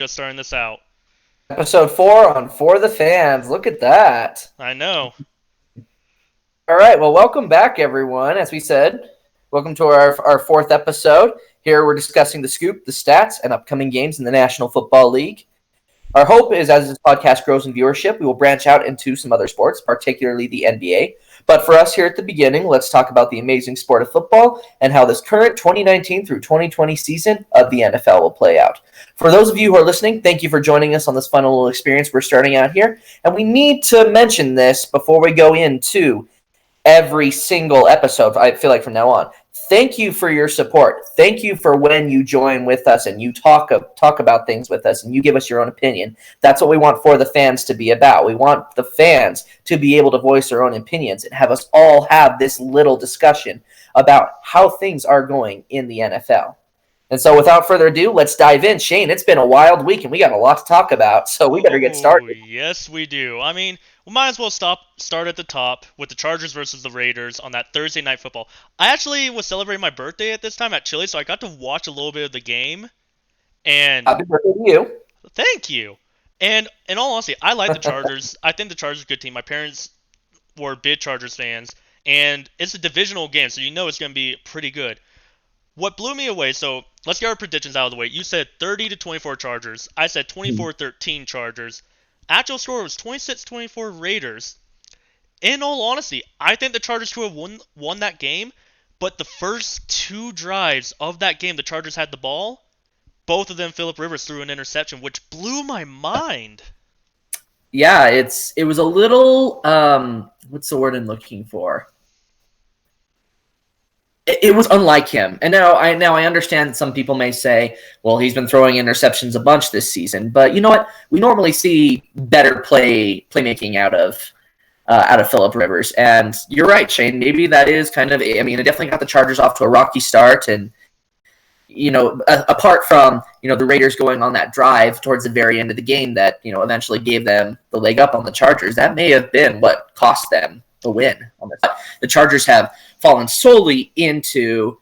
Just starting this out. Episode 4 on For the Fans. Look at that. I know. All right, well, welcome back, everyone. As we said, welcome to our fourth episode. Here we're discussing the scoop, the stats, and upcoming games in the National Football League. Our hope is as this podcast grows in viewership, we will branch out into some other sports, particularly the NBA. But for us here at the beginning, let's talk about the amazing sport of football and how this current 2019 through 2020 season of the NFL will play out. For those of you who are listening, thank you for joining us on this fun little experience we're starting out here. And we need to mention this before we go into every single episode, I feel like from now on. Thank you for your support. Thank you for when you join with us and you talk about things with us and you give us your own opinion. That's what we want For the Fans to be about. We want the fans to be able to voice their own opinions and have us all have this little discussion about how things are going in the NFL. And so without further ado, let's dive in. Shane, it's been a wild week and we got a lot to talk about, so we better get started. Yes, we do. I mean, we might as well start at the top with the Chargers versus the Raiders on that Thursday Night Football. I actually was celebrating my birthday at this time at Chile, so I got to watch a little bit of the game. And Happy birthday to you. thank you. And in all honesty, I like the Chargers. I think the Chargers are a good team. My parents were big Chargers fans, and it's a divisional game, so you know it's going to be pretty good. What blew me away, so let's get our predictions out of the way. You said 30-24 Chargers. I said 24-13 Chargers. Actual score was 26-24 Raiders. In all honesty, I think the Chargers could have won that game, but the first two drives of that game, the Chargers had the ball. Both of them, Phillip Rivers threw an interception, which blew my mind. Yeah, it was a little what's the word I'm looking for? It was unlike him. And now I understand that some people may say, well, he's been throwing interceptions a bunch this season. But you know what? We normally see better playmaking out of Phillip Rivers. And you're right, Shane. Maybe that is kind of, I mean, it definitely got the Chargers off to a rocky start. And, you know, apart from, you know, the Raiders going on that drive towards the very end of the game that, you know, eventually gave them the leg up on the Chargers, that may have been what cost them the win on this. The Chargers have fallen solely into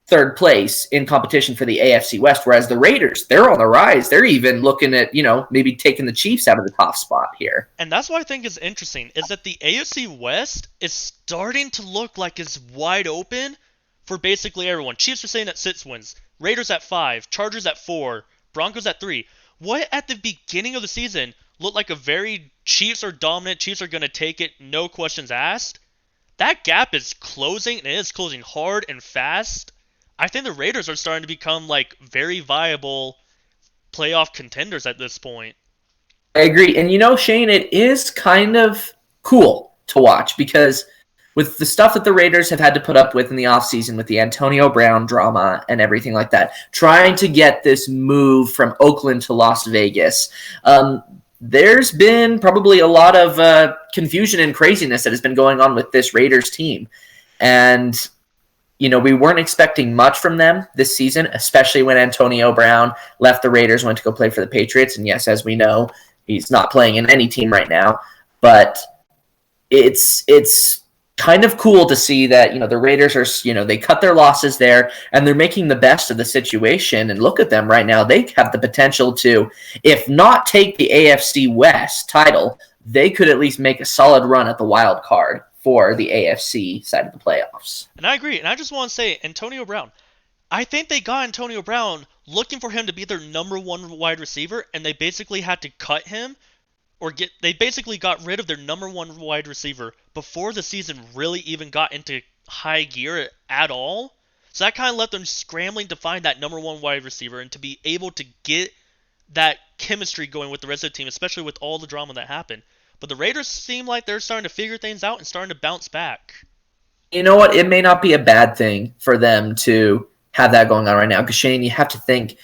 third place in competition for the AFC West, whereas the Raiders, they're on the rise. They're even looking at, you know, maybe taking the Chiefs out of the top spot here. And that's what I think is interesting, is that the AFC West is starting to look like it's wide open for basically everyone. Chiefs are sitting at 6 wins, Raiders at 5, Chargers at 4, Broncos at 3. What at the beginning of the season looked like a very Chiefs are dominant, Chiefs are going to take it, no questions asked, that gap is closing, and it is closing hard and fast. I think the Raiders are starting to become like very viable playoff contenders at this point. I agree. And you know, Shane, it is kind of cool to watch because with the stuff that the Raiders have had to put up with in the offseason with the Antonio Brown drama and everything like that, trying to get this move from Oakland to Las Vegas, there's been probably a lot of confusion and craziness that has been going on with this Raiders team. And, you know, we weren't expecting much from them this season, especially when Antonio Brown left the Raiders, went to go play for the Patriots. And yes, as we know, he's not playing in any team right now. But it's kind of cool to see that, you know, the Raiders are, you know, they cut their losses there and they're making the best of the situation. And look at them right now. They have the potential to, if not take the AFC West title, they could at least make a solid run at the wild card for the AFC side of the playoffs. And I agree. And I just want to say, Antonio Brown, I think they got Antonio Brown looking for him to be their number one wide receiver, and they basically had to cut him they basically got rid of their number one wide receiver before the season really even got into high gear at all. So that kind of left them scrambling to find that number one wide receiver and to be able to get that chemistry going with the rest of the team, especially with all the drama that happened. But the Raiders seem like they're starting to figure things out and starting to bounce back. You know what? It may not be a bad thing for them to have that going on right now. Because, Shane, you have to think...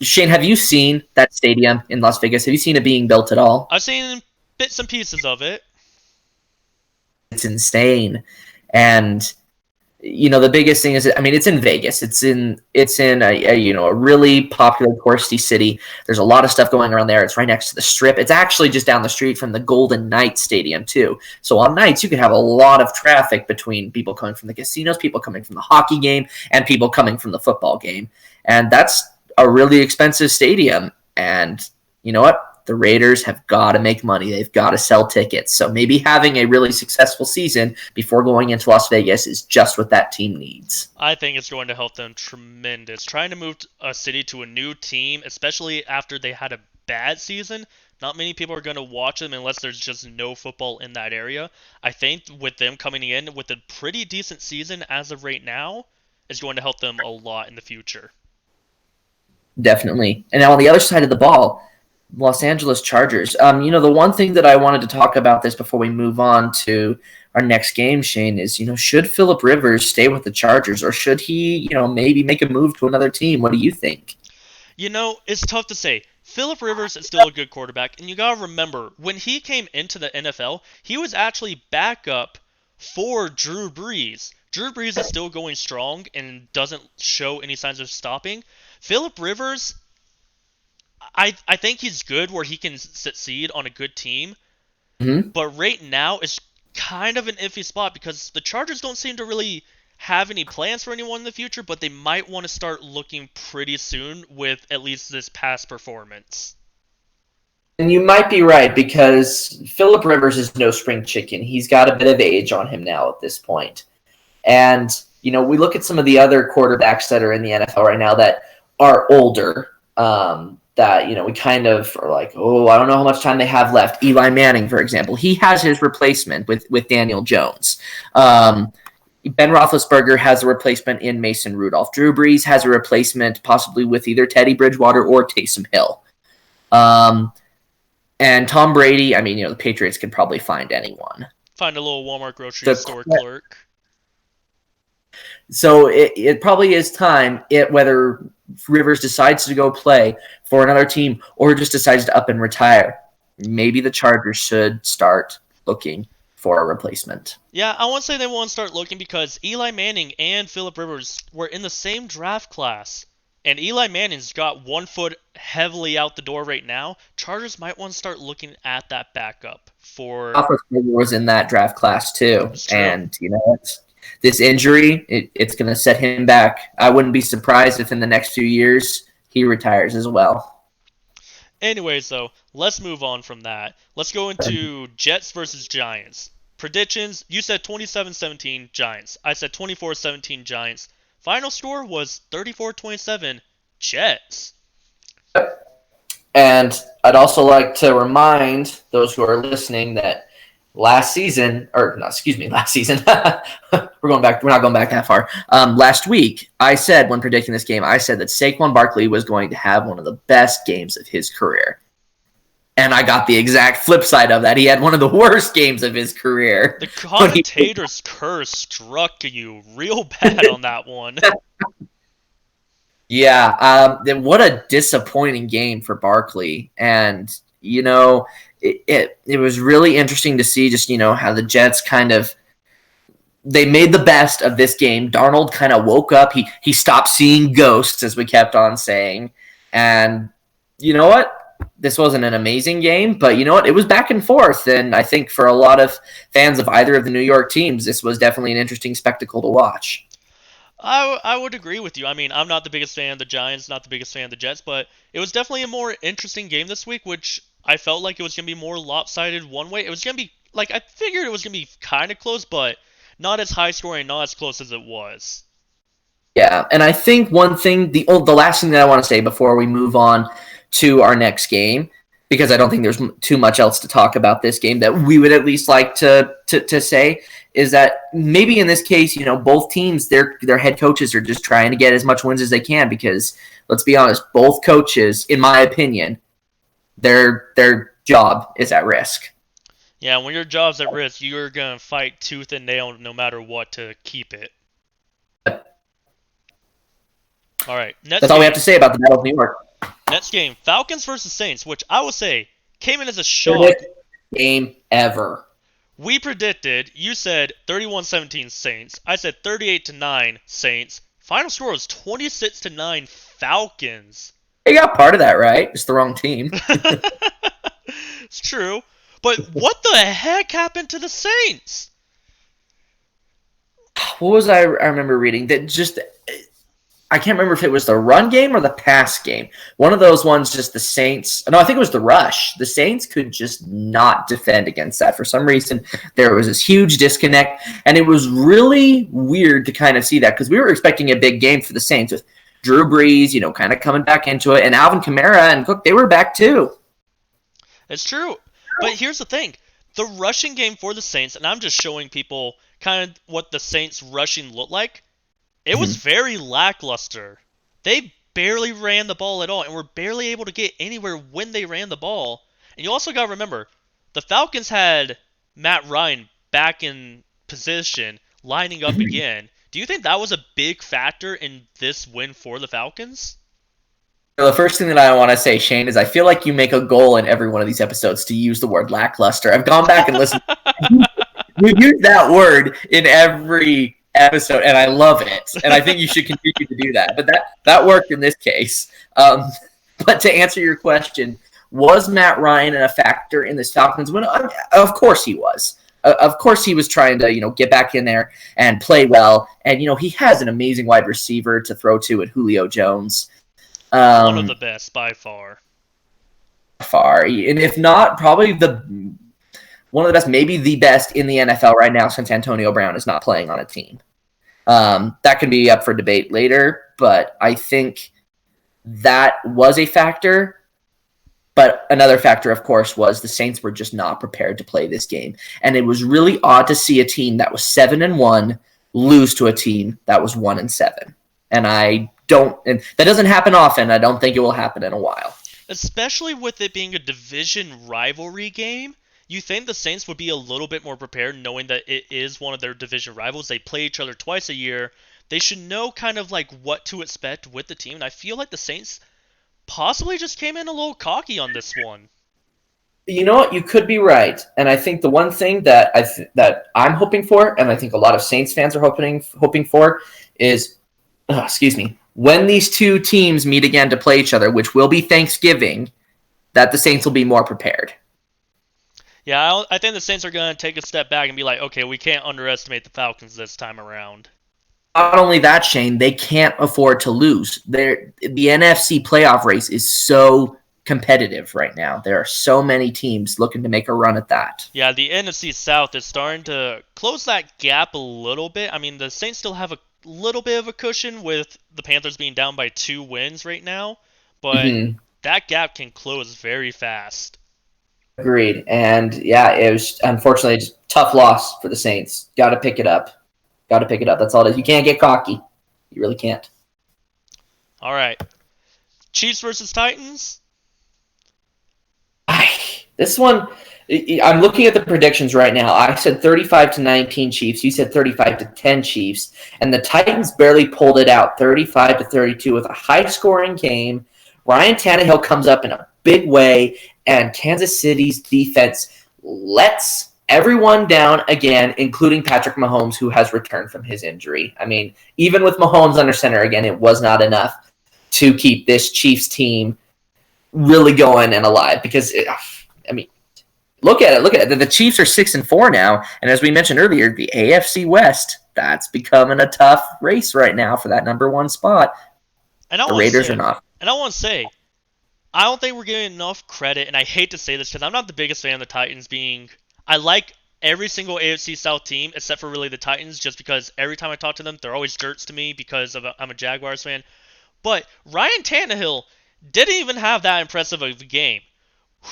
Shane, have you seen that stadium in Las Vegas? Have you seen it being built at all? I've seen bits and pieces of it. It's insane. And, you know, the biggest thing is, I mean, it's in Vegas. It's in a you know, a really popular touristy city. There's a lot of stuff going around there. It's right next to the Strip. It's actually just down the street from the Golden Knights Stadium, too. So on nights, you could have a lot of traffic between people coming from the casinos, people coming from the hockey game, and people coming from the football game. And that's a really expensive stadium. And you know what? The Raiders have got to make money. They've got to sell tickets. So maybe having a really successful season before going into Las Vegas is just what that team needs. I think it's going to help them tremendous. Trying to move a city to a new team, especially after they had a bad season, not many people are going to watch them unless there's just no football in that area. I think with them coming in with a pretty decent season as of right now is going to help them a lot in the future. Definitely. And now on the other side of the ball, Los Angeles Chargers. The one thing that I wanted to talk about this before we move on to our next game, Shane, is, should Phillip Rivers stay with the Chargers or should he, maybe make a move to another team? What do you think? It's tough to say. Phillip Rivers is still a good quarterback, and you gotta remember, when he came into the NFL, he was actually backup for Drew Brees. Drew Brees is still going strong and doesn't show any signs of stopping. Phillip Rivers, I think he's good where he can succeed on a good team, but right now it's kind of an iffy spot because the Chargers don't seem to really have any plans for anyone in the future, but they might want to start looking pretty soon with at least this past performance. And you might be right because Phillip Rivers is no spring chicken. He's got a bit of age on him now at this point. And, we look at some of the other quarterbacks that are in the NFL right now that are older, that, we kind of are like, oh, I don't know how much time they have left. Eli Manning, for example, he has his replacement with Daniel Jones. Ben Roethlisberger has a replacement in Mason Rudolph. Drew Brees has a replacement possibly with either Teddy Bridgewater or Taysom Hill. And Tom Brady, the Patriots can probably find anyone. Find a little Walmart grocery store clerk. So it probably is time, whether Rivers decides to go play for another team or just decides to up and retire. Maybe the Chargers should start looking for a replacement. Yeah, I won't say they won't start looking because Eli Manning and Phillip Rivers were in the same draft class. And Eli Manning's got one foot heavily out the door right now. Chargers might want to start looking at that backup for... Roethlisberger was in that draft class too. And, this injury, it's going to set him back. I wouldn't be surprised if in the next few years he retires as well. Anyways, though, let's move on from that. Let's go into Jets versus Giants. Predictions, you said 27-17 Giants. I said 24-17 Giants. Final score was 34-27 Jets. And I'd also like to remind those who are listening that last season. We're not going back that far. Last week, I said when predicting this game, I said that Saquon Barkley was going to have one of the best games of his career. And I got the exact flip side of that. He had one of the worst games of his career. The commentator's curse struck you real bad on that one. Yeah, what a disappointing game for Barkley. And, it was really interesting to see just, how the Jets they made the best of this game. Darnold kind of woke up. He stopped seeing ghosts, as we kept on saying. And you know what? This wasn't an amazing game, but you know what? It was back and forth. And I think for a lot of fans of either of the New York teams, this was definitely an interesting spectacle to watch. I would agree with you. I'm not the biggest fan of the Giants, not the biggest fan of the Jets, but it was definitely a more interesting game this week, which I felt like it was going to be more lopsided one way. It was going to be, I figured it was going to be kind of close, but not as high scoring, not as close as it was. Yeah, and I think one thing, the last thing that I want to say before we move on to our next game, because I don't think there's too much else to talk about this game that we would at least like to say, is that maybe in this case, both teams, their head coaches are just trying to get as much wins as they can because, let's be honest, both coaches, in my opinion, their job is at risk. Yeah, when your job's at risk, you're going to fight tooth and nail no matter what to keep it. All right. That's all we have to say about the Battle of New York. Next game, Falcons versus Saints, which I will say came in as a shock. Game ever. We predicted, you said 31-17 Saints. I said 38-9 Saints. Final score was 26-9 Falcons. You got part of that right. It's the wrong team. It's true. But what the heck happened to the Saints? What was I remember reading? That just... I can't remember if it was the run game or the pass game. One of those ones, just the Saints. No, I think it was the rush. The Saints could just not defend against that. For some reason, there was this huge disconnect, and it was really weird to kind of see that because we were expecting a big game for the Saints with Drew Brees, kind of coming back into it, and Alvin Kamara and Cook, they were back too. It's true. But here's the thing. The rushing game for the Saints, and I'm just showing people kind of what the Saints rushing looked like, it was very lackluster. They barely ran the ball at all, and were barely able to get anywhere when they ran the ball. And you also got to remember, the Falcons had Matt Ryan back in position, lining up again. Do you think that was a big factor in this win for the Falcons? The first thing that I want to say, Shane, is I feel like you make a goal in every one of these episodes to use the word lackluster. I've gone back and listened. You use that word in every episode, and I love it. And I think you should continue to do that. But that worked in this case. But to answer your question, was Matt Ryan a factor in this Falcons win? Of course he was. Of course he was trying to, get back in there and play well. And, he has an amazing wide receiver to throw to at Julio Jones. One of the best by far. And if not, probably one of the best, maybe the best in the NFL right now since Antonio Brown is not playing on a team. That can be up for debate later, but I think that was a factor. But another factor, of course, was the Saints were just not prepared to play this game. And it was really odd to see a team that was 7-1 lose to a team that was 1-7. And that doesn't happen often. I don't think it will happen in a while. Especially with it being a division rivalry game, you think the Saints would be a little bit more prepared knowing that it is one of their division rivals. They play each other twice a year. They should know kind of like what to expect with the team. And I feel like the Saints possibly just came in a little cocky on this one. You know what? You could be right. And I think the one thing that I'm hoping for, and I think a lot of Saints fans are hoping for, is, when these two teams meet again to play each other, which will be Thanksgiving, that the Saints will be more prepared. Yeah, I think the Saints are going to take a step back and be like, okay, we can't underestimate the Falcons this time around. Not only that, Shane, they can't afford to lose. The NFC playoff race is so competitive right now. There are so many teams looking to make a run at that. Yeah, the NFC South is starting to close that gap a little bit. I mean, the Saints still have a little bit of a cushion with the Panthers being down by 2 wins right now, but that gap can close very fast. Agreed. And yeah, it was unfortunately just a tough loss for the Saints. Got to pick it up. That's all it is. You can't get cocky. You really can't. All right. Chiefs versus Titans. This one, I'm looking at the predictions right now. I said 35-19 Chiefs. You said 35-10 Chiefs. And the Titans barely pulled it out, 35-32 with a high-scoring game. Ryan Tannehill comes up in a big way, and Kansas City's defense lets everyone down again, including Patrick Mahomes, who has returned from his injury. I mean, even with Mahomes under center again, it was not enough to keep this Chiefs team really going and alive because, look at it. The Chiefs are 6-4 now, and as we mentioned earlier, the AFC West, that's becoming a tough race right now for that number 1 spot. The Raiders are not. And I want to say, I don't think we're getting enough credit, and I hate to say this because I'm not the biggest fan of the Titans being... I like every single AFC South team except for really the Titans just because every time I talk to them, they're always jerks to me because I'm a Jaguars fan. But Ryan Tannehill didn't even have that impressive of a game.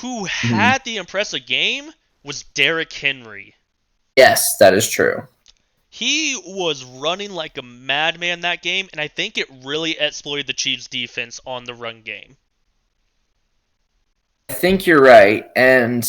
Who had the impressive game was Derrick Henry. Yes, that is true. He was running like a madman that game, and I think it really exploited the Chiefs' defense on the run game. I think you're right, and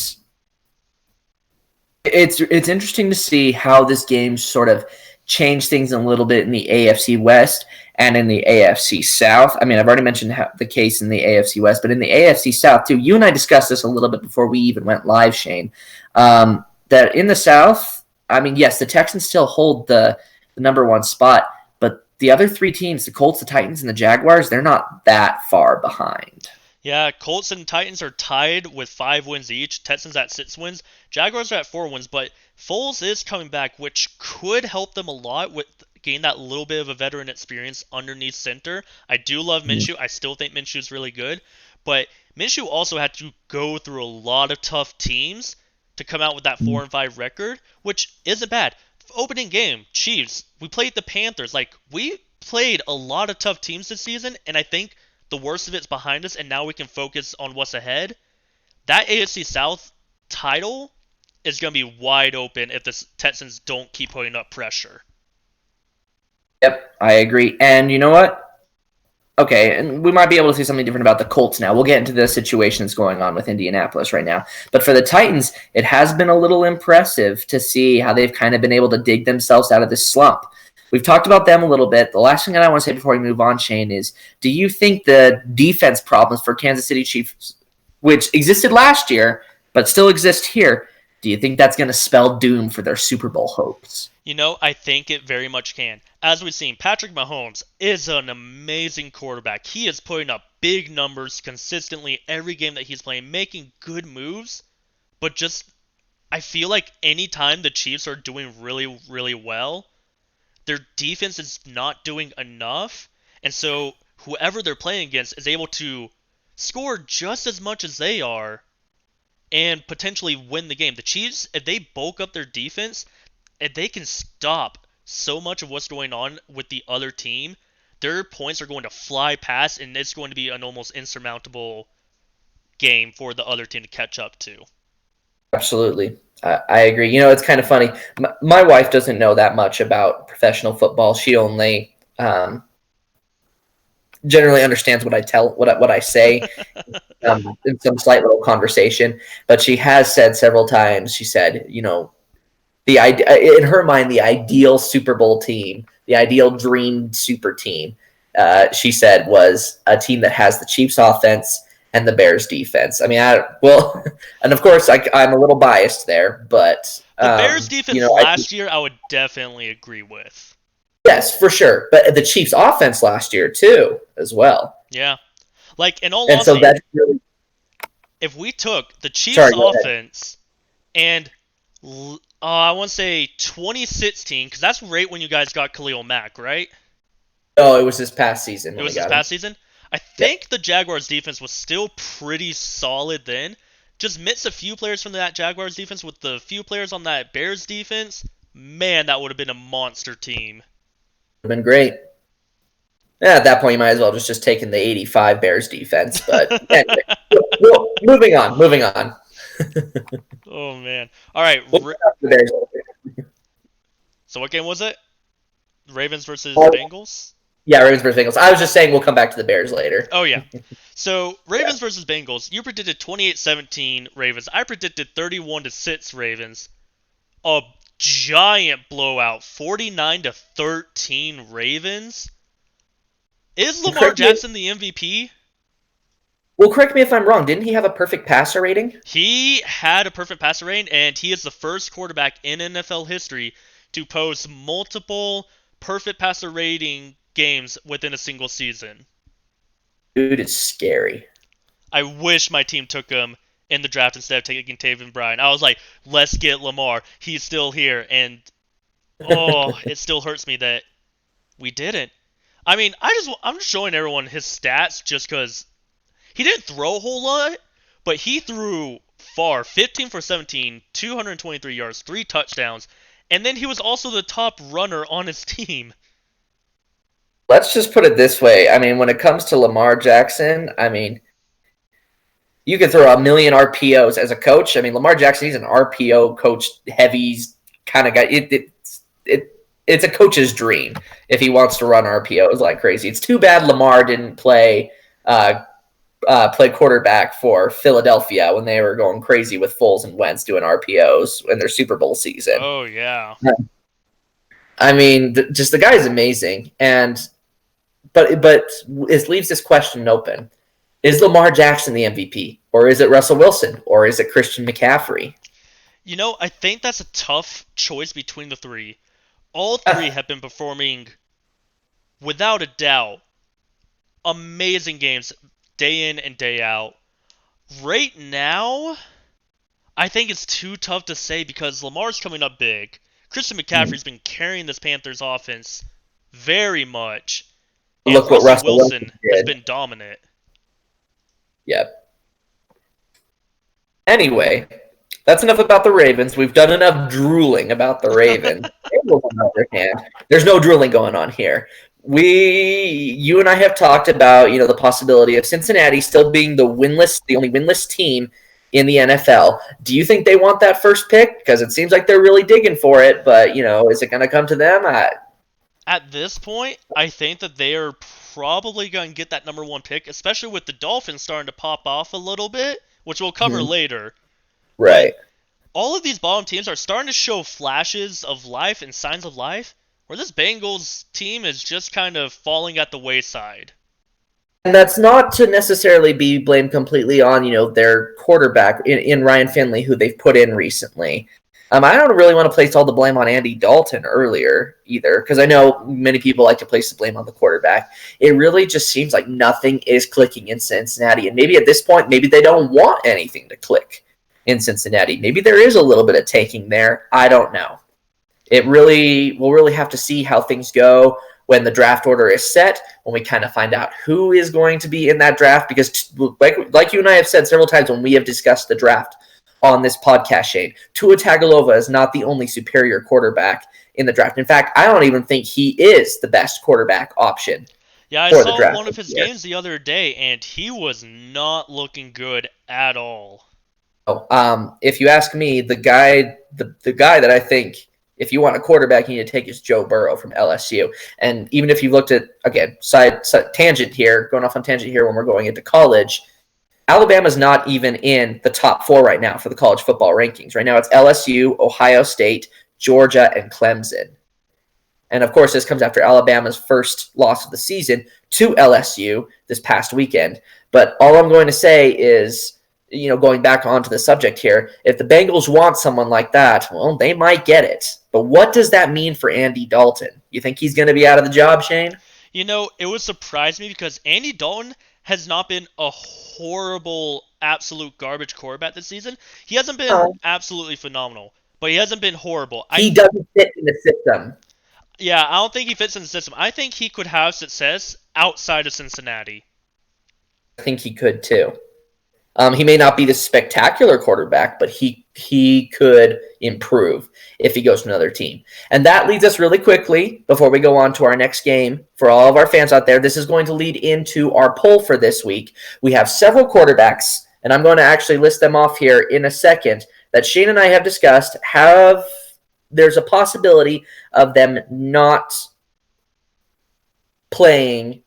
it's interesting to see how this game sort of changed things a little bit in the AFC West and in the AFC South. I mean, I've already mentioned the case in the AFC West, but in the AFC South, too, you and I discussed this a little bit before we even went live, Shane, that in the South, I mean, yes, the Texans still hold the number 1 spot, but the other 3 teams, the Colts, the Titans, and the Jaguars, they're not that far behind. Yeah, Colts and Titans are tied with 5 wins each. Texans at 6 wins. Jaguars are at 4 wins, but Foles is coming back, which could help them a lot with gain that little bit of a veteran experience underneath center. I do love Minshew. I still think Minshew's really good, but Minshew also had to go through a lot of tough teams to come out with that 4-5 record, which isn't bad. Opening game, Chiefs. We played the Panthers. Like, we played a lot of tough teams this season, and I think the worst of it's behind us, and now we can focus on what's ahead. That AFC South title is going to be wide open if the Texans don't keep putting up pressure. Yep, I agree. And you know what? Okay, and we might be able to see something different about the Colts now. We'll get into the situation that's going on with Indianapolis right now. But for the Titans, it has been a little impressive to see how they've kind of been able to dig themselves out of this slump. We've talked about them a little bit. The last thing that I want to say before we move on, Shane, is do you think the defense problems for Kansas City Chiefs, which existed last year but still exist here, do you think that's going to spell doom for their Super Bowl hopes? You know, I think it very much can. As we've seen, Patrick Mahomes is an amazing quarterback. He is putting up big numbers consistently every game that he's playing, making good moves. But just, I feel like anytime the Chiefs are doing really, really well, their defense is not doing enough. And so whoever they're playing against is able to score just as much as they are and potentially win the game. The Chiefs, if they bulk up their defense, if they can stop so much of what's going on with the other team, their points are going to fly past, and it's going to be an almost insurmountable game for the other team to catch up to. Absolutely. I agree. You know, it's kind of funny. My wife doesn't know that much about professional football. She only generally understands what I say in some slight little conversation. But she has said several times, she said, you know, the idea in her mind, the ideal Super Bowl team, the ideal dream super team, she said, was a team that has the Chiefs offense and the Bears defense. I mean, and of course, I'm a little biased there, but the Bears defense last year, I would definitely agree with. Yes, for sure. But the Chiefs offense last year too, as well. Yeah, like in all honesty, so that's really... if we took the Chiefs offense and I want to say 2016, because that's right when you guys got Khalil Mack, right? Oh, it was this past season. It was this past season? I think the Jaguars defense was still pretty solid then. Just mix a few players from that Jaguars defense with the few players on that Bears defense. Man, that would have been a monster team. Would have been great. Yeah, at that point, you might as well just taken the 85 Bears defense. But anyway, moving on. Oh, man. All right. So what game was it? Ravens versus Bengals? Yeah, Ravens versus Bengals. I was just saying we'll come back to the Bears later. Oh, yeah. So, Ravens versus Bengals. You predicted 28-17 Ravens. I predicted 31-6 Ravens. A giant blowout. 49-13 Ravens. Is Lamar Jackson the MVP? Well, correct me if I'm wrong. Didn't he have a perfect passer rating? He had a perfect passer rating, and he is the first quarterback in NFL history to post multiple perfect passer rating games within a single season. Dude, it's scary. I wish my team took him in the draft instead of taking Taven Bryan. I was like, let's get Lamar. He's still here, and it still hurts me that we didn't. I mean, I'm just showing everyone his stats just because he didn't throw a whole lot, but he threw far. 15 for 17, 223 yards, 3 touchdowns, and then he was also the top runner on his team. Let's just put it this way. I mean, when it comes to Lamar Jackson, I mean, you could throw a million RPOs as a coach. I mean, Lamar Jackson, he's an RPO coach, heavy kind of guy. It's a coach's dream if he wants to run RPOs like crazy. It's too bad Lamar didn't play quarterback for Philadelphia when they were going crazy with Foles and Wentz doing RPOs in their Super Bowl season. Oh, yeah. I mean, just the guy's amazing. But it leaves this question open. Is Lamar Jackson the MVP? Or is it Russell Wilson? Or is it Christian McCaffrey? You know, I think that's a tough choice between the three. All three have been performing, without a doubt, amazing games day in and day out. Right now, I think it's too tough to say because Lamar's coming up big. Christian McCaffrey's been carrying this Panthers offense very much, and Look what Russell Wilson has did. been dominant. Yep. Anyway, that's enough about the Ravens. We've done enough drooling about the Ravens. On the other hand, there's no drooling going on here. You and I have talked about, the possibility of Cincinnati still being the only winless team in the NFL. Do you think they want that first pick? Because it seems like they're really digging for it, but, is it going to come to them? At this point, I think that they are probably going to get that number 1 pick, especially with the Dolphins starting to pop off a little bit, which we'll cover later. Right. But all of these bottom teams are starting to show flashes of life and signs of life, where this Bengals team is just kind of falling at the wayside. And that's not to necessarily be blamed completely on, their quarterback in Ryan Finley, who they've put in recently. I don't really want to place all the blame on Andy Dalton earlier either, because I know many people like to place the blame on the quarterback. It really just seems like nothing is clicking in Cincinnati. And maybe at this point, maybe they don't want anything to click in Cincinnati. Maybe there is a little bit of taking there. I don't know. We'll really have to see how things go when the draft order is set, when we kind of find out who is going to be in that draft, because like you and I have said several times when we have discussed the draft on this podcast, Shane, Tua Tagovailoa is not the only superior quarterback in the draft. In fact, I don't even think he is the best quarterback option. Yeah, I saw one of his games the other day, and he was not looking good at all. If you ask me, the guy that I think, if you want a quarterback, you need to take is Joe Burrow from LSU. And even if you looked at, again, side tangent here, going off on tangent here when we're going into college, Alabama's not even in the top 4 right now for the college football rankings. Right now it's LSU, Ohio State, Georgia, and Clemson. And of course, this comes after Alabama's first loss of the season to LSU this past weekend. But all I'm going to say is, going back onto the subject here, if the Bengals want someone like that, well, they might get it. But what does that mean for Andy Dalton? You think he's going to be out of the job, Shane? It would surprise me because Andy Dalton has not been a horrible, absolute garbage quarterback this season. He hasn't been absolutely phenomenal, but he hasn't been horrible. He doesn't fit in the system. Yeah, I don't think he fits in the system. I think he could have success outside of Cincinnati. I think he could too. He may not be the spectacular quarterback, but he could improve if he goes to another team. And that leads us really quickly, before we go on to our next game, for all of our fans out there, this is going to lead into our poll for this week. We have several quarterbacks, and I'm going to actually list them off here in a second, that Shane and I have discussed. There's a possibility of them not playing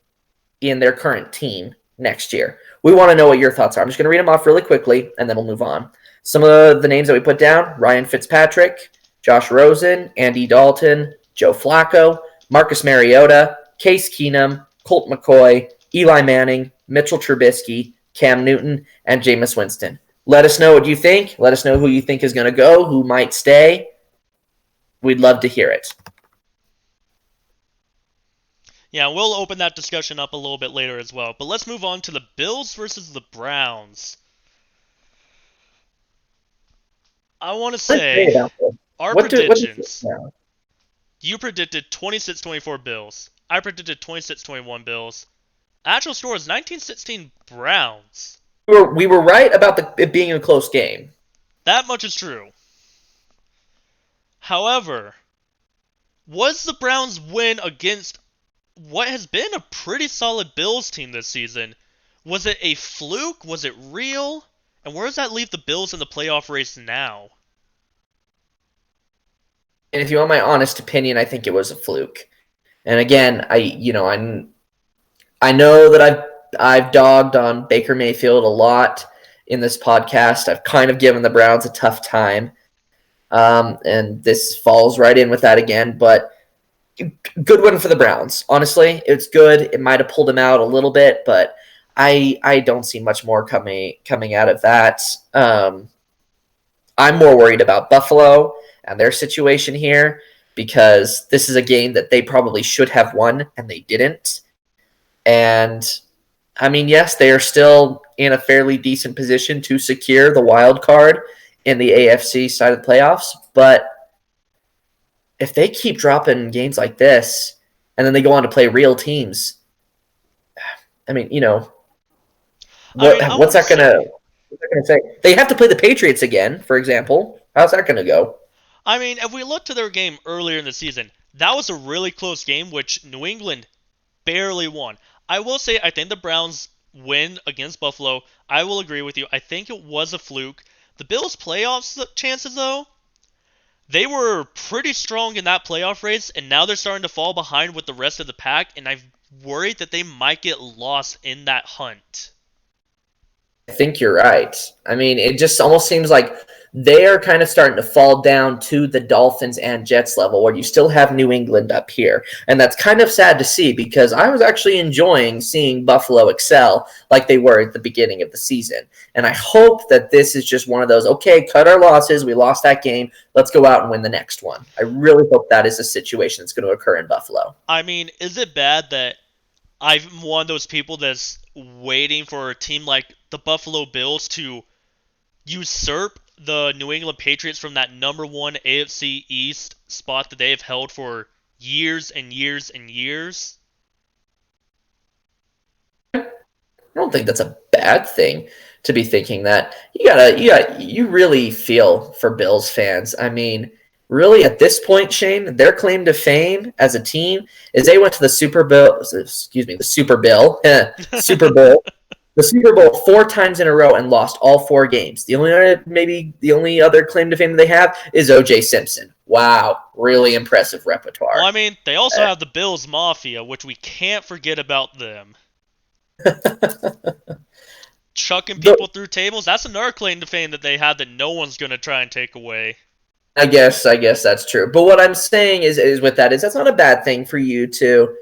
in their current team next year. We want to know what your thoughts are. I'm just going to read them off really quickly, and then we'll move on. Some of the names that we put down: Ryan Fitzpatrick, Josh Rosen, Andy Dalton, Joe Flacco, Marcus Mariota, Case Keenum, Colt McCoy, Eli Manning, Mitchell Trubisky, Cam Newton, and Jameis Winston. Let us know what you think. Let us know who you think is going to go, who might stay. We'd love to hear it. Yeah, we'll open that discussion up a little bit later as well. But let's move on to the Bills versus the Browns. I want to say our predictions. You predicted 26-24 Bills. I predicted 26-21 Bills. Actual score is 19-16 Browns. We were right about it being a close game. That much is true. However, was the Browns' win against what has been a pretty solid Bills team this season, was it a fluke? Was it real? And where does that leave the Bills in the playoff race now? And if you want my honest opinion, I think it was a fluke. And again, I know that I've dogged on Baker Mayfield a lot in this podcast. I've kind of given the Browns a tough time. And this falls right in with that again, but good win for the Browns. Honestly, it's good. It might have pulled him out a little bit, but I don't see much more coming out of that. I'm more worried about Buffalo and their situation here, because this is a game that they probably should have won and they didn't. And I mean, yes, they are still in a fairly decent position to secure the wild card in the AFC side of the playoffs, but if they keep dropping games like this and then they go on to play real teams, I mean, I mean, I what's want to that say. gonna say? They have to play the Patriots again, for example. How's that gonna go? I mean, if we look to their game earlier in the season, that was a really close game, which New England barely won. I will say, I think the Browns win against Buffalo. I will agree with you. I think it was a fluke. The Bills' playoffs chances, though, they were pretty strong in that playoff race, and now they're starting to fall behind with the rest of the pack, and I'm worried that they might get lost in that hunt. I think you're right. I mean, it just almost seems like they are kind of starting to fall down to the Dolphins and Jets level where you still have New England up here. And that's kind of sad to see because I was actually enjoying seeing Buffalo excel like they were at the beginning of the season. And I hope that this is just one of those, okay, cut our losses. We lost that game. Let's go out and win the next one. I really hope that is a situation that's going to occur in Buffalo. I mean, is it bad that I'm one of those people that's waiting for a team like the Buffalo Bills to usurp the New England Patriots from that number one AFC East spot that they have held for years and years and years? I don't think that's a bad thing to be thinking that. You really feel for Bills fans. I mean, really at this point, Shane, their claim to fame as a team is they went to the Super Bowl, the Super Bowl, Super Bowl, the Super Bowl 4 times in a row and lost all 4 games. The only other claim to fame they have is O.J. Simpson. Wow, really impressive repertoire. Well, I mean, they also have the Bills Mafia, which we can't forget about them. Chucking people through tables, that's another claim to fame that they have that no one's going to try and take away. I guess that's true. But what I'm saying is with that is that's not a bad thing for you to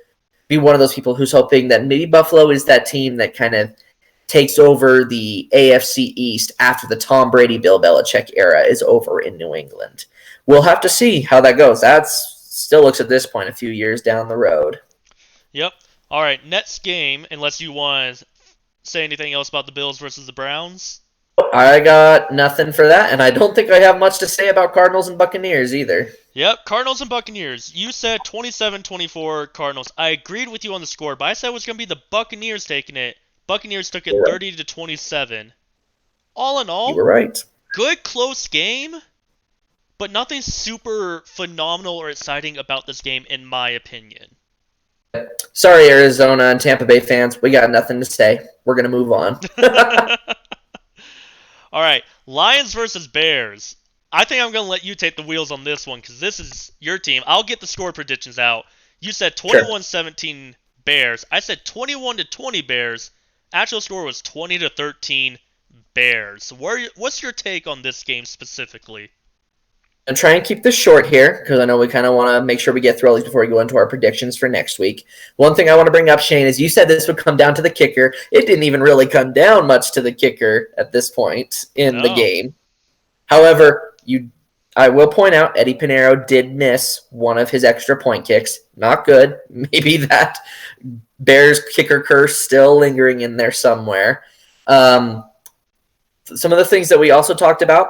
be one of those people who's hoping that maybe Buffalo is that team that kind of takes over the AFC East after the Tom Brady, Bill Belichick era is over in New England. We'll have to see how that goes. That still looks at this point a few years down the road. Yep. All right, next game, unless you want to say anything else about the Bills versus the Browns. I got nothing for that, and I don't think I have much to say about Cardinals and Buccaneers either. Yep, Cardinals and Buccaneers. You said 27-24 Cardinals. I agreed with you on the score, but I said it was going to be the Buccaneers taking it. Buccaneers took it 30-27. All in all, you were right. Good close game, but nothing super phenomenal or exciting about this game in my opinion. Sorry, Arizona and Tampa Bay fans. We got nothing to say. We're going to move on. All right, Lions versus Bears. I think I'm going to let you take the wheels on this one because this is your team. I'll get the score predictions out. You said 21-17 Bears. I said 21-20 Bears. Actual score was 20-13 Bears. What's your take on this game specifically? I'm trying to keep this short here because I know we kind of want to make sure we get through all these before we go into our predictions for next week. One thing I want to bring up, Shane, is you said this would come down to the kicker. It didn't even really come down much to the kicker at this point in the game. However, I will point out Eddie Pinheiro did miss one of his extra point kicks. Not good. Maybe that Bears kicker curse still lingering in there somewhere. Some of the things that we also talked about,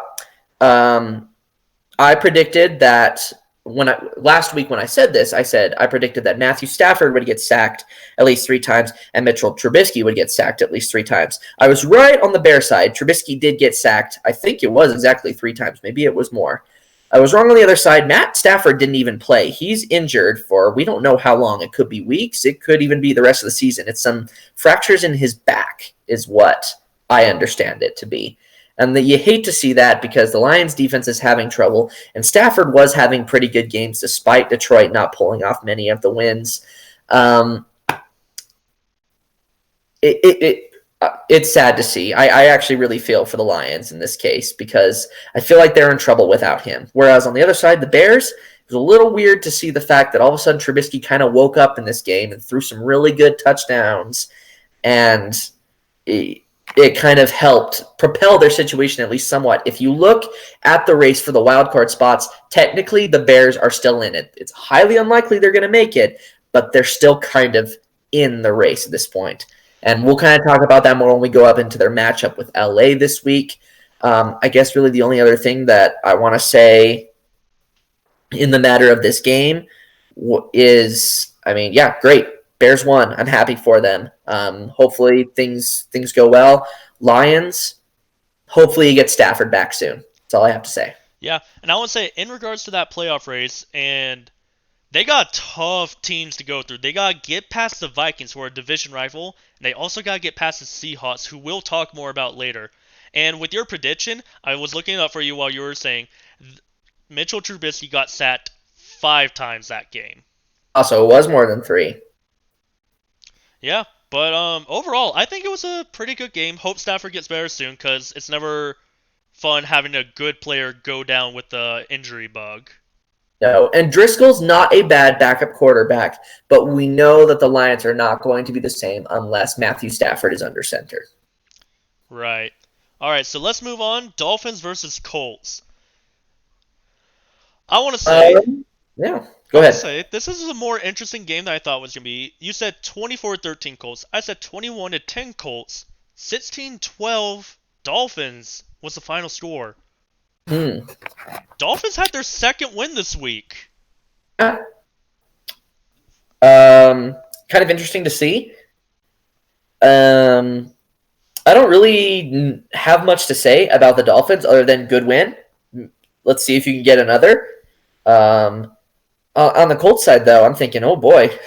I predicted that last week when I said this, I predicted that Matthew Stafford would get sacked at least 3 times and Mitchell Trubisky would get sacked at least 3 times. I was right on the Bear side. Trubisky did get sacked. I think it was exactly 3 times. Maybe it was more. I was wrong on the other side. Matt Stafford didn't even play. He's injured for we don't know how long. It could be weeks. It could even be the rest of the season. It's some fractures in his back is what I understand it to be. And you hate to see that because the Lions defense is having trouble, and Stafford was having pretty good games despite Detroit not pulling off many of the wins. It's sad to see. I actually really feel for the Lions in this case because I feel like they're in trouble without him. Whereas on the other side, the Bears, it was a little weird to see the fact that all of a sudden Trubisky kind of woke up in this game and threw some really good touchdowns, and it kind of helped propel their situation at least somewhat. If you look at the race for the wild card spots, technically the Bears are still in it. It's highly unlikely they're going to make it, but they're still kind of in the race at this point. And we'll kind of talk about that more when we go up into their matchup with LA this week. I guess really the only other thing that I want to say in the matter of this game is, I mean, yeah, great. Bears won. I'm happy for them. Hopefully things go well. Lions, hopefully you get Stafford back soon. That's all I have to say. Yeah, and I want to say in regards to that playoff race, and they got tough teams to go through. They got to get past the Vikings, who are a division rival, and they also got to get past the Seahawks, who we'll talk more about later. And with your prediction, I was looking it up for you while you were saying Mitchell Trubisky got sacked 5 times that game. Also, it was more than 3. Yeah, but overall, I think it was a pretty good game. Hope Stafford gets better soon, because it's never fun having a good player go down with the injury bug. No, and Driscoll's not a bad backup quarterback, but we know that the Lions are not going to be the same unless Matthew Stafford is under center. Right. All right, so let's move on. Dolphins versus Colts. I want to say, Yeah, go ahead. this is a more interesting game than I thought it was going to be. You said 24-13 Colts. I said 21-10 Colts. 16-12 Dolphins was the final score. Dolphins had their second win this week. Kind of interesting to see. I don't really have much to say about the Dolphins other than good win. Let's see if you can get another. On the Colts side, though, I'm thinking, oh boy,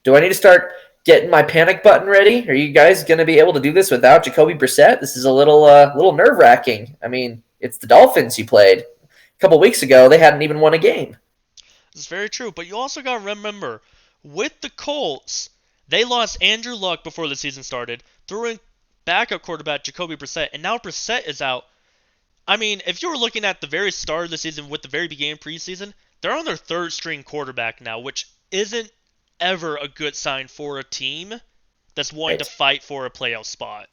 do I need to start getting my panic button ready? Are you guys going to be able to do this without Jacoby Brissett? This is a little nerve wracking. I mean, it's the Dolphins you played. A couple weeks ago, they hadn't even won a game. It's very true, but you also got to remember, with the Colts, they lost Andrew Luck before the season started, threw in backup quarterback Jacoby Brissett, and now Brissett is out. I mean, if you were looking at the very start of the season with the very beginning of preseason, they're on their third string quarterback now, which isn't ever a good sign for a team that's wanting to fight for a playoff spot.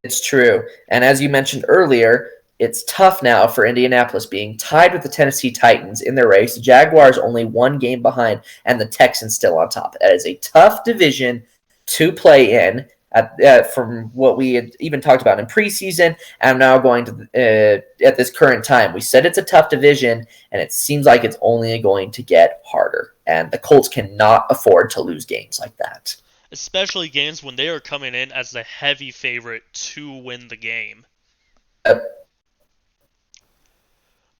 It's true. And as you mentioned earlier, it's tough now for Indianapolis being tied with the Tennessee Titans in their race. The Jaguars only 1 game behind, and the Texans still on top. That is a tough division to play in. From what we had even talked about in preseason, and I'm now going to at this current time. We said it's a tough division, and it seems like it's only going to get harder. And the Colts cannot afford to lose games like that. Especially games when they are coming in as the heavy favorite to win the game.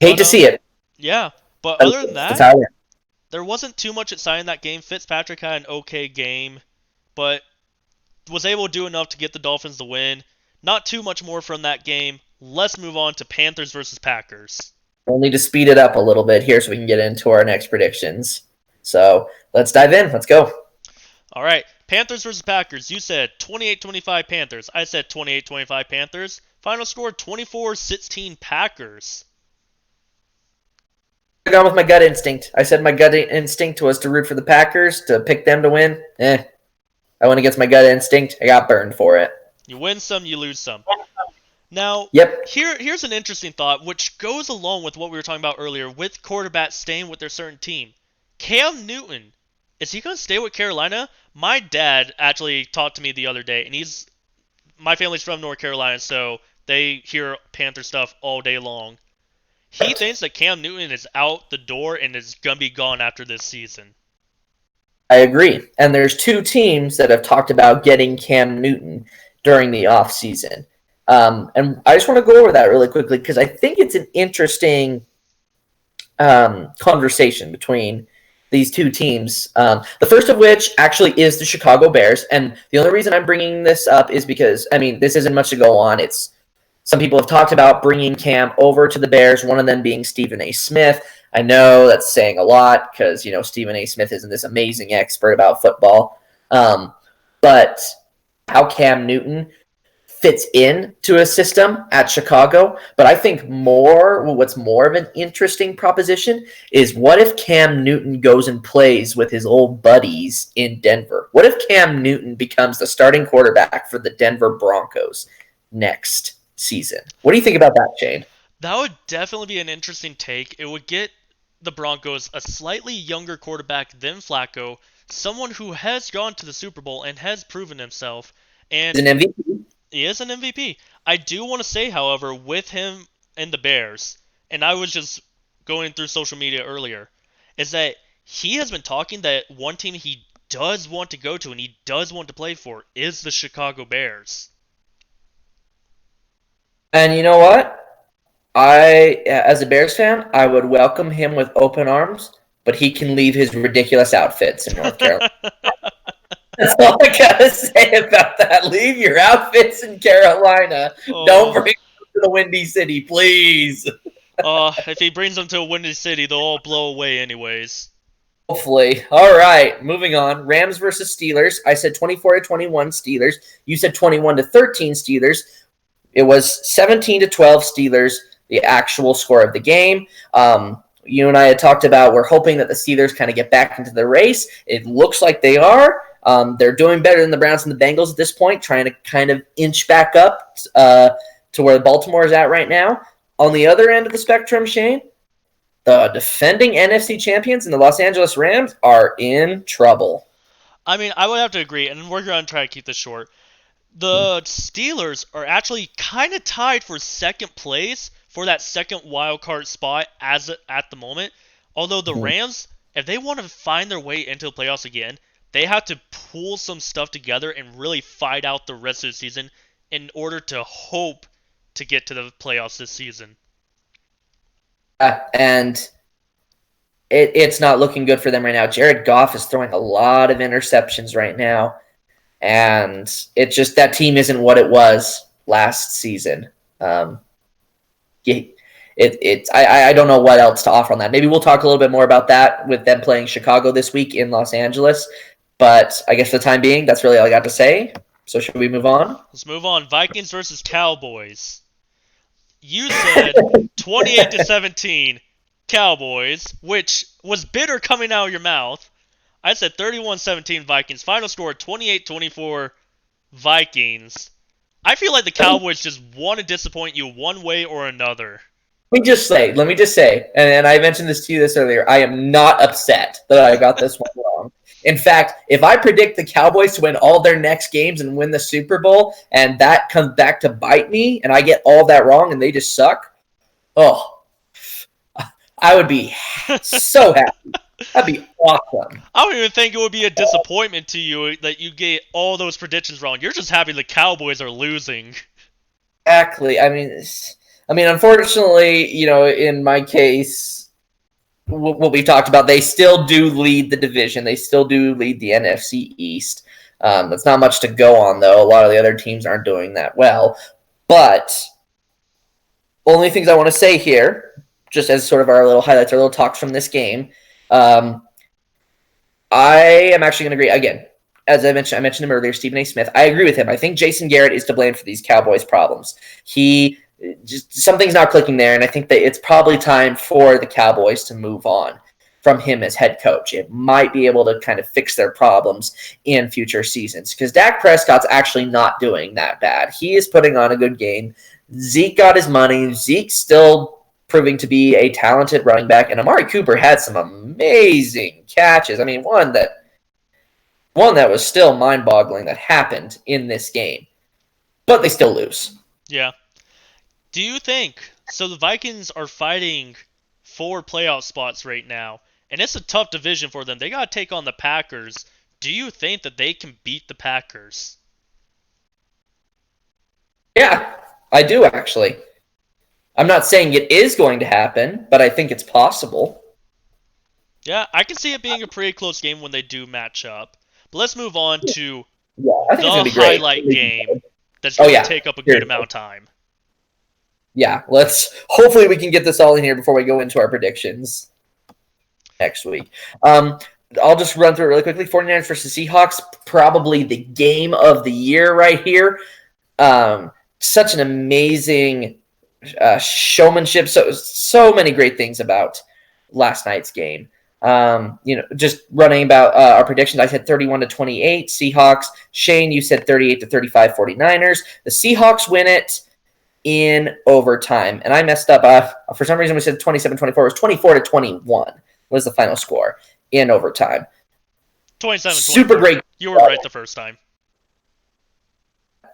Hate to see it. Yeah, but other than that, there wasn't too much at sign in that game. Fitzpatrick had an okay game, but was able to do enough to get the Dolphins the win. Not too much more from that game. Let's move on to Panthers versus Packers. We'll need to speed it up a little bit here so we can get into our next predictions. So let's dive in. Let's go. All right. Panthers versus Packers. You said 28-25 Panthers. I said 28-25 Panthers. Final score 24-16 Packers. I got with my gut instinct. I said my gut instinct was to root for the Packers, to pick them to win. I went against my gut instinct. I got burned for it. You win some, you lose some. Now, here's an interesting thought, which goes along with what we were talking about earlier, with quarterbacks staying with their certain team. Cam Newton, is he going to stay with Carolina? My dad actually talked to me the other day, and my family's from North Carolina, so they hear Panther stuff all day long. He thinks that Cam Newton is out the door and is going to be gone after this season. I agree. And there's 2 teams that have talked about getting Cam Newton during the offseason. And I just want to go over that really quickly because I think it's an interesting conversation between these 2 teams. The first of which actually is the Chicago Bears. And the only reason I'm bringing this up is because, I mean, this isn't much to go on. Some people have talked about bringing Cam over to the Bears, one of them being Stephen A. Smith. I know that's saying a lot because, Stephen A. Smith isn't this amazing expert about football. But how Cam Newton fits into a system at Chicago. But I think what's more of an interesting proposition is what if Cam Newton goes and plays with his old buddies in Denver? What if Cam Newton becomes the starting quarterback for the Denver Broncos next season? What do you think about that, Shane? That would definitely be an interesting take. It would get the Broncos a slightly younger quarterback than Flacco, someone who has gone to the Super Bowl and has proven himself. And he's an MVP. He is an MVP. I do want to say, however, with him and the Bears, and I was just going through social media earlier, is that he has been talking that one team he does want to go to and he does want to play for is the Chicago Bears. And you know what? As a Bears fan, I would welcome him with open arms, but he can leave his ridiculous outfits in North Carolina. That's all I gotta say about that. Leave your outfits in Carolina. Don't bring them to the Windy City, please. If he brings them to a windy city, they'll all blow away anyways. Hopefully. All right, moving on. Rams versus Steelers. I said 24-21 Steelers. You said 21-13 Steelers. It was 17-12 Steelers, the actual score of the game. You and I had talked about we're hoping that the Steelers kind of get back into the race. It looks like they are. They're doing better than the Browns and the Bengals at this point, trying to kind of inch back up to where Baltimore is at right now. On the other end of the spectrum, Shane, the defending NFC champions and the Los Angeles Rams are in trouble. I mean, I would have to agree, and we're going to try to keep this short. The Steelers are actually kind of tied for second place for that second wild card spot at the moment. Although the Rams, if they want to find their way into the playoffs again, they have to pull some stuff together and really fight out the rest of the season in order to hope to get to the playoffs this season. And it's not looking good for them right now. Jared Goff is throwing a lot of interceptions right now. And it's just that team isn't what it was last season. I don't know what else to offer on that. Maybe we'll talk a little bit more about that with them playing Chicago this week in Los Angeles. But I guess for the time being, that's really all I got to say. So should we move on? Let's move on. Vikings versus Cowboys. You said 28-17 Cowboys, which was bitter coming out of your mouth. I said 31-17 Vikings. Final score 28-24 Vikings. I feel like the Cowboys just want to disappoint you one way or another. Let me just say, and I mentioned this to you earlier, I am not upset that I got this one wrong. In fact, if I predict the Cowboys to win all their next games and win the Super Bowl, and that comes back to bite me, and I get all that wrong and they just suck, I would be so happy. That'd be awesome. I don't even think it would be a disappointment to you that you get all those predictions wrong. You're just happy the Cowboys are losing. Exactly. I mean, unfortunately, in my case, what we've talked about, they still do lead the division. They still do lead the NFC East. That's not much to go on, though. A lot of the other teams aren't doing that well. But only things I want to say here, just as sort of our little highlights, our little talks from this game, I am actually going to agree. Again, as I mentioned him earlier, Stephen A. Smith. I agree with him. I think Jason Garrett is to blame for these Cowboys' problems. Something's not clicking there, and I think that it's probably time for the Cowboys to move on from him as head coach. It might be able to kind of fix their problems in future seasons because Dak Prescott's actually not doing that bad. He is putting on a good game. Zeke got his money. Zeke's still proving to be a talented running back, and Amari Cooper had some amazing catches. I mean, one that was still mind-boggling that happened in this game, but they still lose. Yeah. Do you think so? The Vikings are fighting for playoff spots right now, and it's a tough division for them. They got to take on the Packers. Do you think that they can beat the Packers? Yeah, I do actually. I'm not saying it is going to happen, but I think it's possible. Yeah, I can see it being a pretty close game when they do match up. But let's move on to the highlight game that's going to take up a good amount of time. Yeah, hopefully we can get this all in here before we go into our predictions next week. I'll just run through it really quickly. 49ers versus Seahawks, probably the game of the year right here. Such an amazing showmanship. So many great things about last night's game. Just running about our predictions. I said 31-28 Seahawks. Shane, you said 38-35 49ers. The Seahawks win it in overtime. And I messed up. For some reason, we said 27-24. It was 24-21 was the final score in overtime. 27-24. Super great. You were right the first time.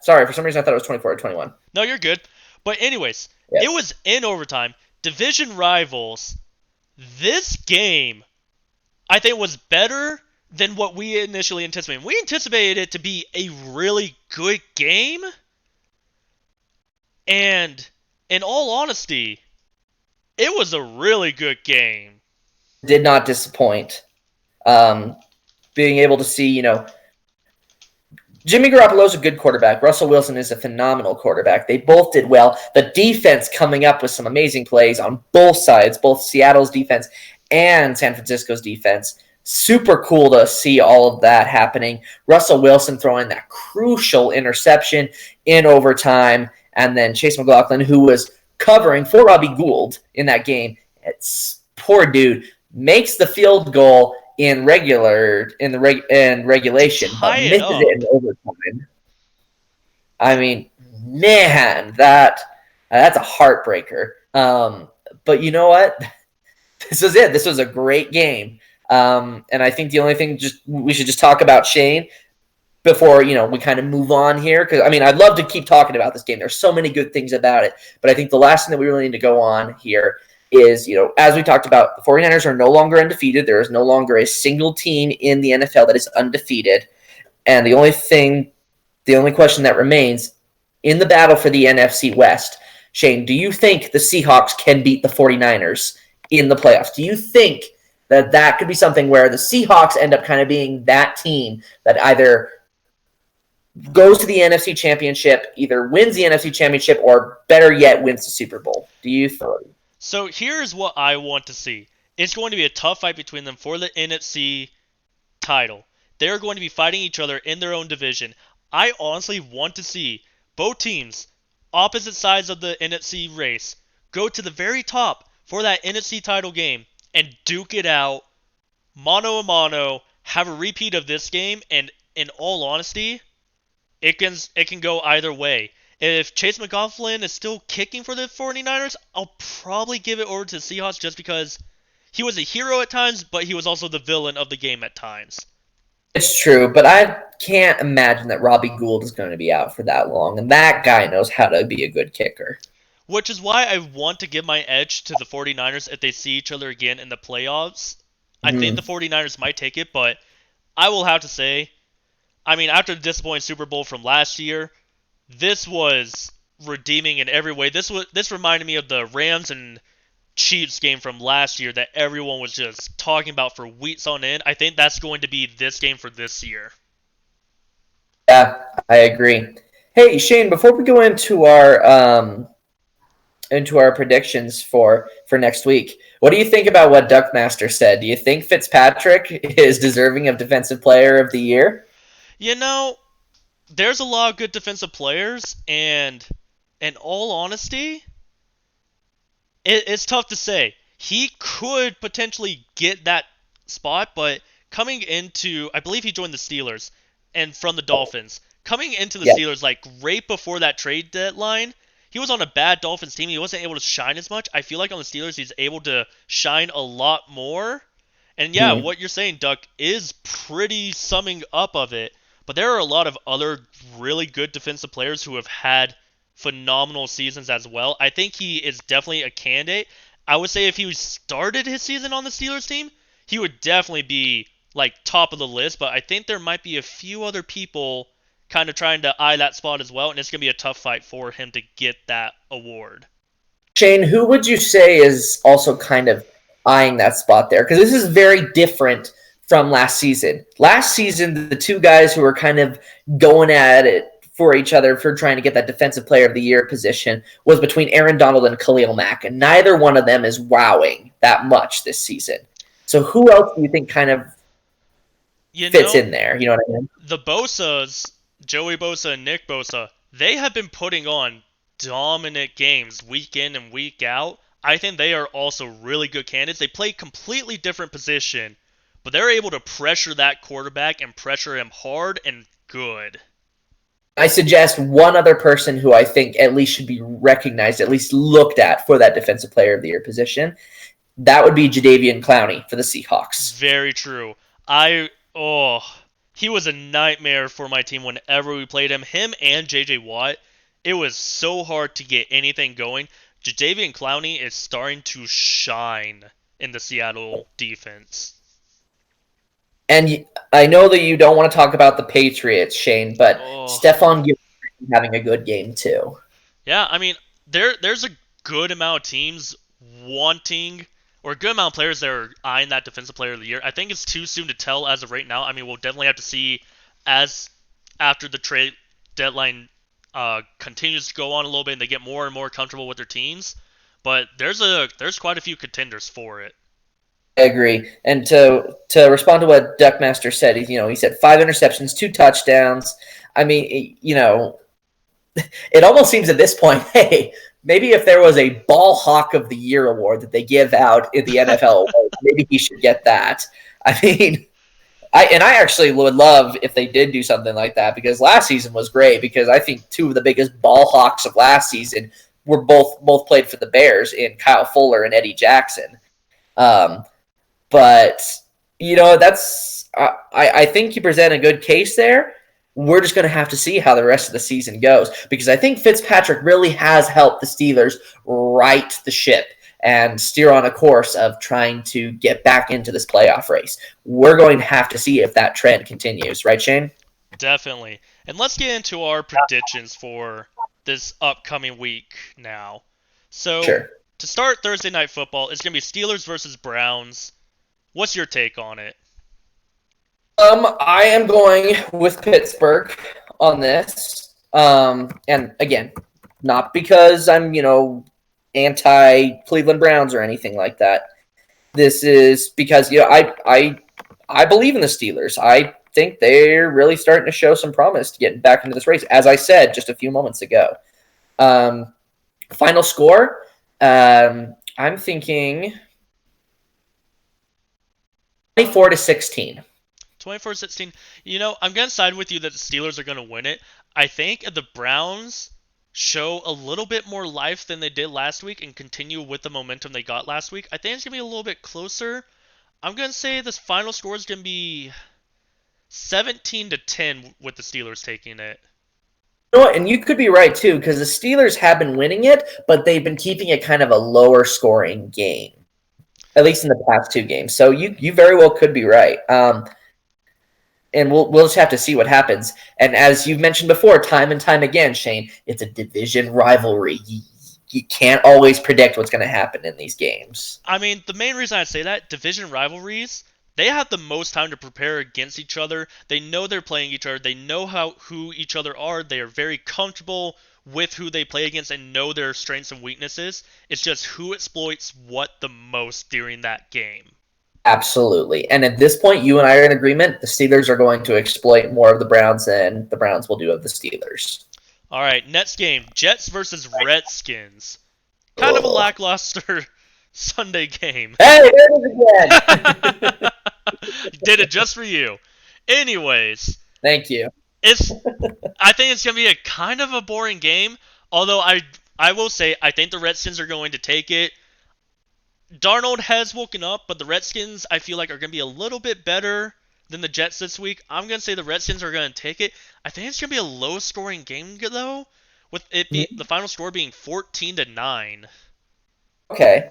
Sorry, for some reason I thought it was 24-21. No, you're good. But anyways, It was in overtime. Division rivals. This game, I think, was better than what we initially anticipated. We anticipated it to be a really good game, and in all honesty, it was a really good game. Did not disappoint. Being able to see, Jimmy Garoppolo's a good quarterback. Russell Wilson is a phenomenal quarterback. They both did well. The defense coming up with some amazing plays on both sides, both Seattle's defense and San Francisco's defense. Super cool to see all of that happening. Russell Wilson throwing that crucial interception in overtime. And then Chase McLaughlin, who was covering for Robbie Gould in that game. It's poor dude makes the field goal in regulation, but misses it in overtime. I mean, man, that's a heartbreaker. But you know what? This was it. This was a great game. And I think the only thing we should just talk about Shane before we kind of move on here, because I'd love to keep talking about this game. There's so many good things about it, but I think the last thing that we really need to go on here is, as we talked about, the 49ers are no longer undefeated. There is no longer a single team in the NFL that is undefeated. And the only question that remains in the battle for the NFC West, Shane, do you think the Seahawks can beat the 49ers in the playoffs? Do you think that could be something where the Seahawks end up kind of being that team that either goes to the NFC Championship, either wins the NFC Championship, or better yet, wins the Super Bowl? Do you think? So here's what I want to see. It's going to be a tough fight between them for the NFC title. They're going to be fighting each other in their own division. I honestly want to see both teams, opposite sides of the NFC race, go to the very top for that NFC title game and duke it out, mano a mano, have a repeat of this game, and in all honesty, it can go either way. If Chase McLaughlin is still kicking for the 49ers, I'll probably give it over to the Seahawks just because he was a hero at times, but he was also the villain of the game at times. It's true, but I can't imagine that Robbie Gould is going to be out for that long, and that guy knows how to be a good kicker. Which is why I want to give my edge to the 49ers if they see each other again in the playoffs. I think the 49ers might take it, but I will have to say, after the disappointing Super Bowl from last year, this was redeeming in every way. This reminded me of the Rams and Chiefs game from last year that everyone was just talking about for weeks on end. I think that's going to be this game for this year. Yeah, I agree. Hey, Shane, before we go into our predictions for next week, what do you think about what Duckmaster said? Do you think Fitzpatrick is deserving of Defensive Player of the Year? There's a lot of good defensive players, and in all honesty, it's tough to say. He could potentially get that spot, but coming into, I believe he joined the Steelers and from the Dolphins. Coming into the Steelers, right before that trade deadline, he was on a bad Dolphins team. He wasn't able to shine as much. I feel like on the Steelers, he's able to shine a lot more. And what you're saying, Duck, is pretty summing up of it. But there are a lot of other really good defensive players who have had phenomenal seasons as well. I think he is definitely a candidate. I would say if he started his season on the Steelers team, he would definitely be top of the list. But I think there might be a few other people kind of trying to eye that spot as well, and it's going to be a tough fight for him to get that award. Shane, who would you say is also kind of eyeing that spot there? Because this is very different from last season. Last season, the two guys who were kind of going at it for each other for trying to get that Defensive Player of the Year position was between Aaron Donald and Khalil Mack, and neither one of them is wowing that much this season. So who else do you think kind of fits in there? You know what I mean? The Bosas, Joey Bosa and Nick Bosa, they have been putting on dominant games week in and week out. I think they are also really good candidates. They play completely different position, but they're able to pressure that quarterback and pressure him hard and good. I suggest one other person who I think at least should be recognized, at least looked at for that Defensive Player of the Year position. That would be Jadeveon Clowney for the Seahawks. Very true. He was a nightmare for my team whenever we played him. Him and J.J. Watt, it was so hard to get anything going. Jadeveon Clowney is starting to shine in the Seattle defense. And I know that you don't want to talk about the Patriots, Shane, but Oh. Stephon Gilmore having a good game too. Yeah, I mean, there's a good amount of teams wanting, or a good amount of players that are eyeing that Defensive Player of the Year. I think it's too soon to tell as of right now. I mean, we'll definitely have to see as after the trade deadline continues to go on a little bit and they get more and more comfortable with their teams. But there's quite a few contenders for it. I agree. And to respond to what Duckmaster said, he said 5 interceptions, 2 touchdowns. I mean, it almost seems at this point, hey, maybe if there was a Ball Hawk of the Year award that they give out in the NFL, maybe he should get that. I mean, I actually would love if they did do something like that, because last season was great, because I think 2 of the biggest Ball Hawks of last season were both played for the Bears, in Kyle Fuller and Eddie Jackson. But that's I think you present a good case there. We're just going to have to see how the rest of the season goes, because I think Fitzpatrick really has helped the Steelers right the ship and steer on a course of trying to get back into this playoff race. We're going to have to see if that trend continues. Right, Shane? Definitely. And let's get into our predictions for this upcoming week now. So, Sure. To start Thursday Night Football, it's going to be Steelers versus Browns. What's your take on it? I am going with Pittsburgh on this. And again, not because I'm, anti Cleveland Browns or anything like that. This is because, I believe in the Steelers. I think they're really starting to show some promise to get back into this race, as I said just a few moments ago. Final score, I'm thinking 24-16. 24-16. I'm going to side with you that the Steelers are going to win it. I think if the Browns show a little bit more life than they did last week and continue with the momentum they got last week, I think it's going to be a little bit closer. I'm going to say this final score is going to be 17-10 with the Steelers taking it. And you could be right, too, because the Steelers have been winning it, but they've been keeping it kind of a lower scoring game, at least in the past 2 games. So you very well could be right. And we'll just have to see what happens. And as you've mentioned before, time and time again, Shane, it's a division rivalry. You can't always predict what's going to happen in these games. I mean, the main reason I say that, division rivalries, they have the most time to prepare against each other. They know they're playing each other. They know who each other are. They are very comfortable with who they play against and know their strengths and weaknesses. It's just who exploits what the most during that game. Absolutely. And at this point, you and I are in agreement. The Steelers are going to exploit more of the Browns than the Browns will do of the Steelers. All right, next game, Jets versus Redskins. Kind of a lackluster Sunday game. Hey, there it is again. Did it just for you. Anyways. Thank you. I think it's going to be a kind of a boring game, although I will say I think the Redskins are going to take it. Darnold has woken up, but the Redskins, I feel like, are going to be a little bit better than the Jets this week. I'm going to say the Redskins are going to take it. I think it's going to be a low-scoring game, though, with the final score being 14-9. Okay.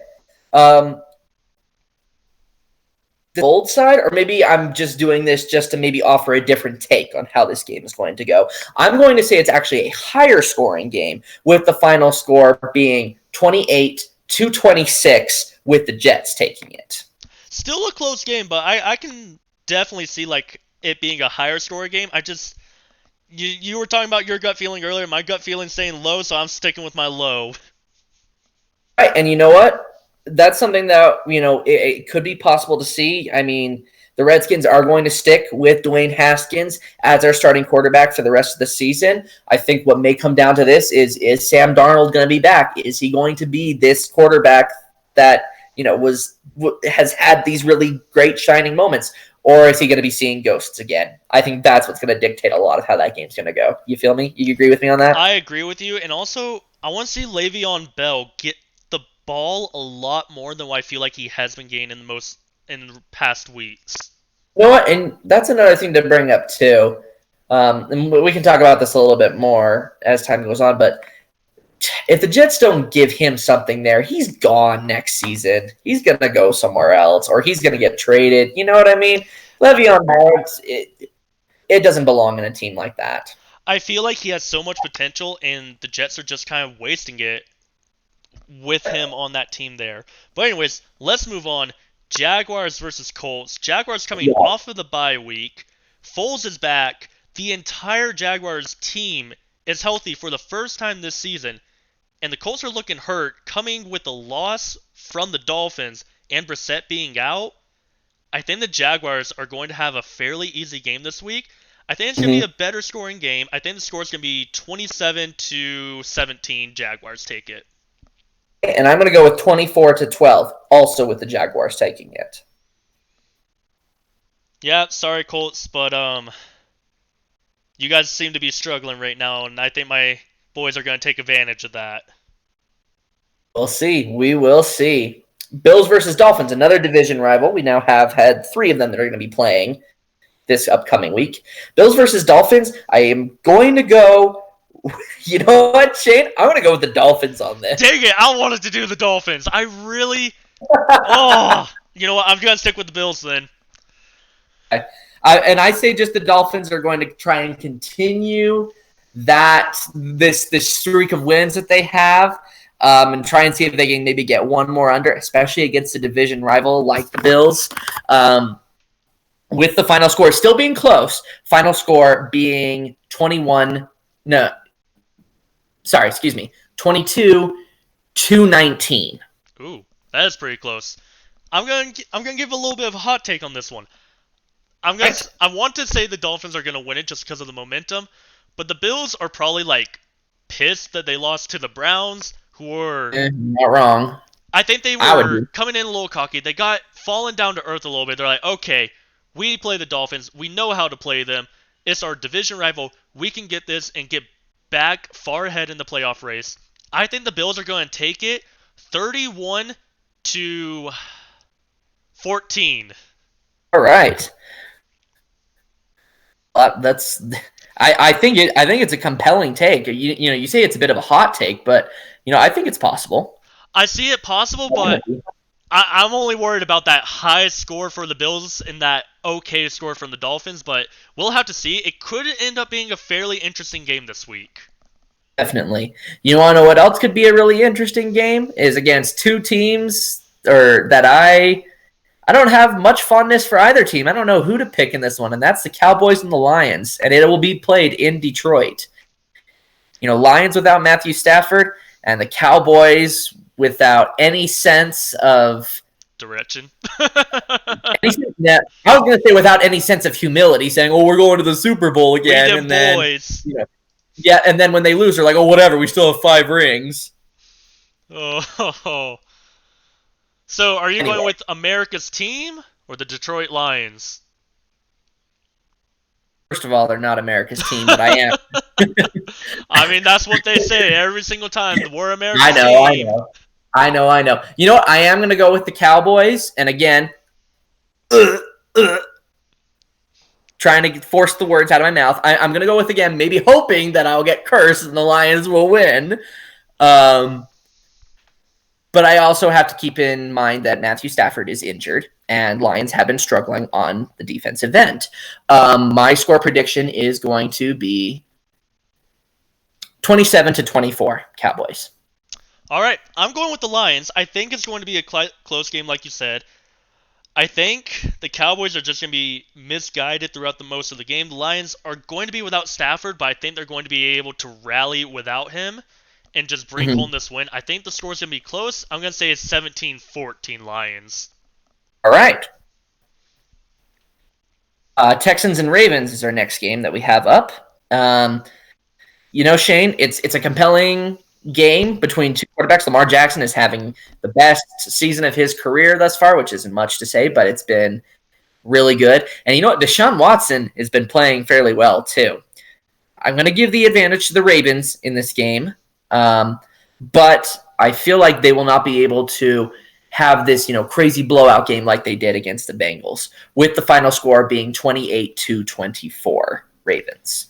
The bold side, or maybe I'm just doing this just to maybe offer a different take on how this game is going to go. I'm going to say it's actually a higher-scoring game, with the final score being 28-26. With the Jets taking it. Still a close game, but I can definitely see it being a higher score game. You were talking about your gut feeling earlier. My gut feeling saying low, so I'm sticking with my low. Right, and you know what? That's something that it could be possible to see. I mean, the Redskins are going to stick with Dwayne Haskins as their starting quarterback for the rest of the season. I think what may come down to this is Sam Darnold going to be back? Is he going to be this quarterback that has had these really great shining moments, or is he going to be seeing ghosts again? I think that's what's going to dictate a lot of how that game's going to go. You feel me? You agree with me on that? I agree with you, and also I want to see Le'Veon Bell get the ball a lot more than what I feel like he has been getting in the past weeks. You know what? And that's another thing to bring up too. And we can talk about this a little bit more as time goes on, but if the Jets don't give him something there, he's gone next season. He's going to go somewhere else, or he's going to get traded. You know what I mean? Le'Veon Bell, it doesn't belong in a team like that. I feel like he has so much potential, and the Jets are just kind of wasting it with him on that team there. But anyways, let's move on. Jaguars versus Colts. Jaguars coming off of the bye week. Foles is back. The entire Jaguars team is healthy for the first time this season. And the Colts are looking hurt, coming with a loss from the Dolphins and Brissett being out. I think the Jaguars are going to have a fairly easy game this week. I think it's going to be a better scoring game. I think the score is going to be 27-17. Jaguars take it. And I'm going to go with 24-12, also with the Jaguars taking it. Yeah, sorry, Colts, but you guys seem to be struggling right now, and I think my boys are going to take advantage of that. We'll see. We will see. Bills versus Dolphins, another division rival. We now have had 3 of them that are going to be playing this upcoming week. Bills versus Dolphins, I am going to go... You know what, Shane? I'm going to go with the Dolphins on this. Dang it, I wanted to do the Dolphins. I really... you know what? I'm going to stick with the Bills then. I say just the Dolphins are going to try and continue this streak of wins that they have, and try and see if they can maybe get one more under, especially against a division rival like the Bills. With the final score still being close, final score being 22-19. Ooh, that is pretty close. I'm gonna give a little bit of a hot take on this one. I want to say the Dolphins are gonna win it just because of the momentum, but the Bills are probably like pissed that they lost to the Browns, who were not wrong. I think they were coming in a little cocky. They got fallen down to earth a little bit. They're like, okay, we play the Dolphins. We know how to play them. It's our division rival. We can get this and get back far ahead in the playoff race. I think the Bills are going to take it 31-14. All right. That's I think it's a compelling take. You say it's a bit of a hot take, but I think it's possible. I see it possible, but I'm only worried about that high score for the Bills and that okay score from the Dolphins, but we'll have to see. It could end up being a fairly interesting game this week. Definitely. You want to know what else could be a really interesting game? Is against 2 teams that I don't have much fondness for either team. I don't know who to pick in this one, and that's the Cowboys and the Lions, and it will be played in Detroit. Lions without Matthew Stafford and the Cowboys without any sense of direction. I was going to say without any sense of humility, saying, "Oh, we're going to the Super Bowl again," and then boys. And then when they lose, they're like, "Oh, whatever, we still have 5 rings." Oh. So, are you going with America's team or the Detroit Lions? First of all, they're not America's team, but I am. I mean, that's what they say every single time. We're America's team. I know. You know what? I am going to go with the Cowboys. And again, trying to force the words out of my mouth. I'm going to go with, again, maybe hoping that I'll get cursed and the Lions will win. But I also have to keep in mind that Matthew Stafford is injured, and Lions have been struggling on the defensive end. My score prediction is going to be 27-24 Cowboys. All right, I'm going with the Lions. I think it's going to be a close game, like you said. I think the Cowboys are just going to be misguided throughout the most of the game. The Lions are going to be without Stafford, but I think they're going to be able to rally without him and just bring home this win. I think the score's going to be close. I'm going to say it's 17-14 Lions. All right. Texans and Ravens is our next game that we have up. Shane, it's a compelling game between 2 quarterbacks. Lamar Jackson is having the best season of his career thus far, which isn't much to say, but it's been really good. And you know what? Deshaun Watson has been playing fairly well, too. I'm going to give the advantage to the Ravens in this game. But I feel like they will not be able to have this, crazy blowout game like they did against the Bengals, with the final score being 28-24 Ravens.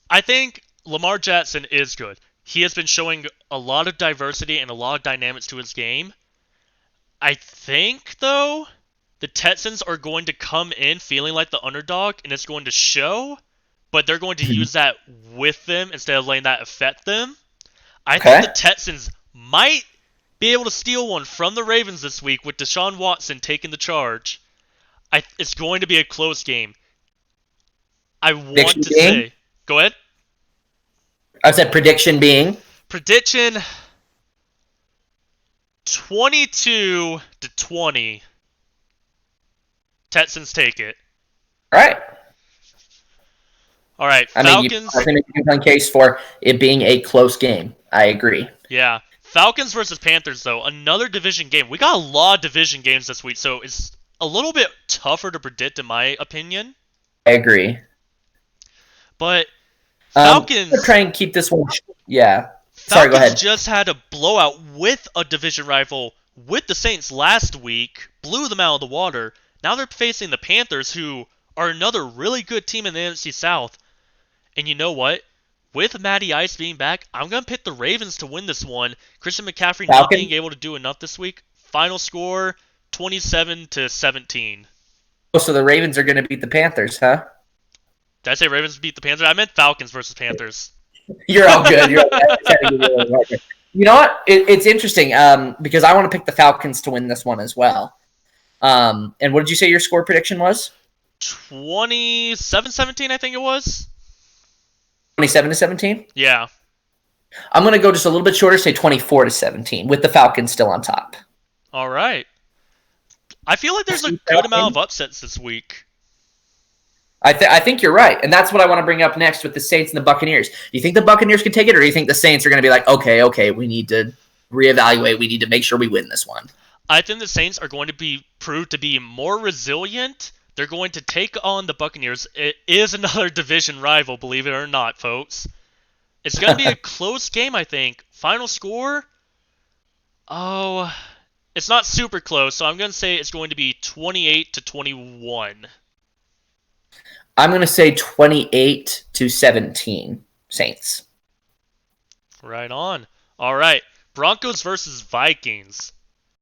I think Lamar Jackson is good. He has been showing a lot of diversity and a lot of dynamics to his game. I think, though, the Texans are going to come in feeling like the underdog, and it's going to show, but they're going to Mhm. use that with them instead of letting that affect them. I think the Okay. Texans might be able to steal one from the Ravens this week with Deshaun Watson taking the charge. It's going to be a close game. I want Prediction to being? say. Go ahead. I said prediction being. Prediction 22 to 20. Texans take it. All right. All right, I mean, you Falcons. definitely make a compelling case for it being a close game. I agree. Yeah. Falcons versus Panthers, though. Another division game. We got a lot of division games this week, so it's a little bit tougher to predict, in my opinion. I agree. But I'm gonna Falcons. try and keep this one. Yeah. Sorry. Go Falcons ahead. just had a blowout with a division rival with the Saints last week, blew them out of the water. Now they're facing the Panthers, who are another really good team in the NFC South. And you know what? With Matty Ice being back, I'm going to pick the Ravens to win this one. Christian McCaffrey not being Falcons. able to do enough this week. Final score 27 to 17. Oh, so the Ravens are going to beat the Panthers, huh? Did I say Ravens beat the Panthers? I meant Falcons versus Panthers. You're all good. You're all good. I was trying to give you a little marker. You know what? It's interesting because I want to pick the Falcons to win this one as well. And what did you say your score prediction was? 27-17, I think it was. 27-17. Yeah. I'm going to go just a little bit shorter, say 24-17, with the Falcons still on top. All right. I feel like there's a good amount of upsets this week. I think you're right, and that's what I want to bring up next with the Saints and the Buccaneers. Do you think the Buccaneers can take it, or do you think the Saints are going to be like, okay, we need to reevaluate, we need to make sure we win this one? I think the Saints are going to be proved to be more resilient. They're going to take on the Buccaneers. It is another division rival, believe it or not, folks. It's going to be a close game, I think. Final score? Oh, it's not super close, so I'm going to say it's going to be 28 to 21. I'm going to say 28-17 Saints. Right on. All right. Broncos versus Vikings.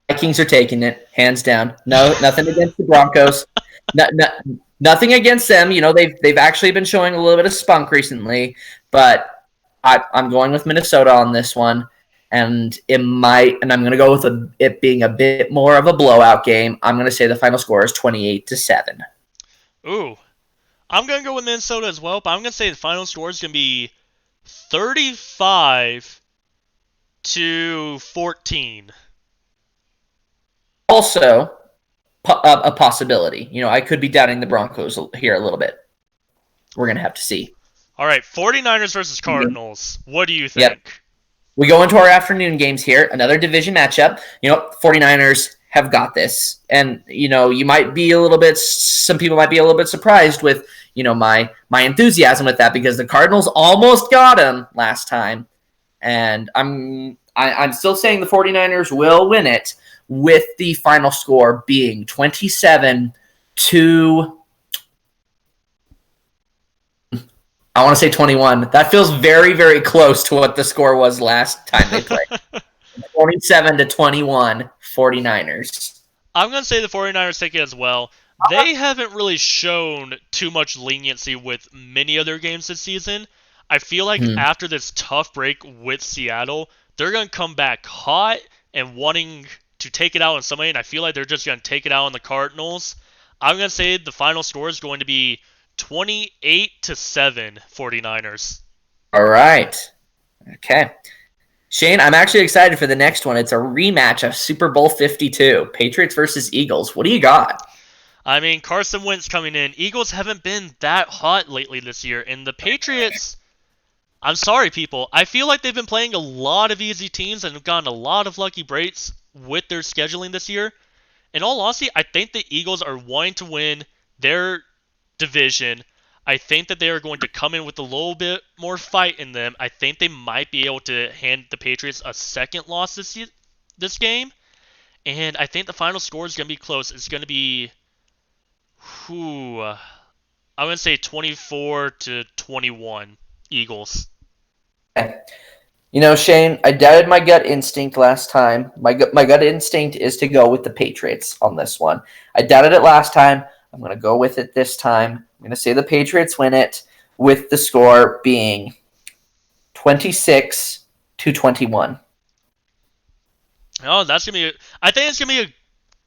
Vikings are taking it, hands down. No, nothing against the Broncos. Nothing against them. You know, they've actually been showing a little bit of spunk recently, but I'm going with Minnesota on this one, and I'm going to go with it being a bit more of a blowout game. I'm going to say the final score is 28-7. Ooh. I'm going to go with Minnesota as well, but I'm going to say the final score is going to be 35 to 14. Also, a possibility. You know, I could be doubting the Broncos here a little bit. We're going to have to see. All right, 49ers versus Cardinals. What do you think? Yep. We go into our afternoon games here, another division matchup. You know, 49ers have got this. And, you know, some people might be a little bit surprised with, you know, my enthusiasm with that because the Cardinals almost got him last time. And I'm still saying the 49ers will win it with the final score being 27 to, I want to say 21. That feels very, very close to what the score was last time they played. 27 to 21, 49ers. I'm going to say the 49ers take it as well. They haven't really shown too much leniency with many of their games this season. I feel like after this tough break with Seattle, they're going to come back hot and wanting to take it out on somebody, and I feel like they're just going to take it out on the Cardinals. I'm going to say the final score is going to be 28 to 7, 49ers. All right. Okay. Shane, I'm actually excited for the next one. It's a rematch of Super Bowl 52, Patriots versus Eagles. What do you got? I mean, Carson Wentz coming in. Eagles haven't been that hot lately this year, and the Patriots, I'm sorry, people. I feel like they've been playing a lot of easy teams and have gotten a lot of lucky breaks with their scheduling this year. In all honesty, I think the Eagles are wanting to win their division. I think that they are going to come in with a little bit more fight in them. I think they might be able to hand the Patriots a second loss this game. And I think the final score is going to be close. It's going to be, I'm going to say 24 to 21 Eagles. You know, Shane, I doubted my gut instinct last time. My gut instinct is to go with the Patriots on this one. I doubted it last time. I'm going to go with it this time. I'm going to say the Patriots win it with the score being 26-21. Oh, that's gonna be. I think it's gonna be a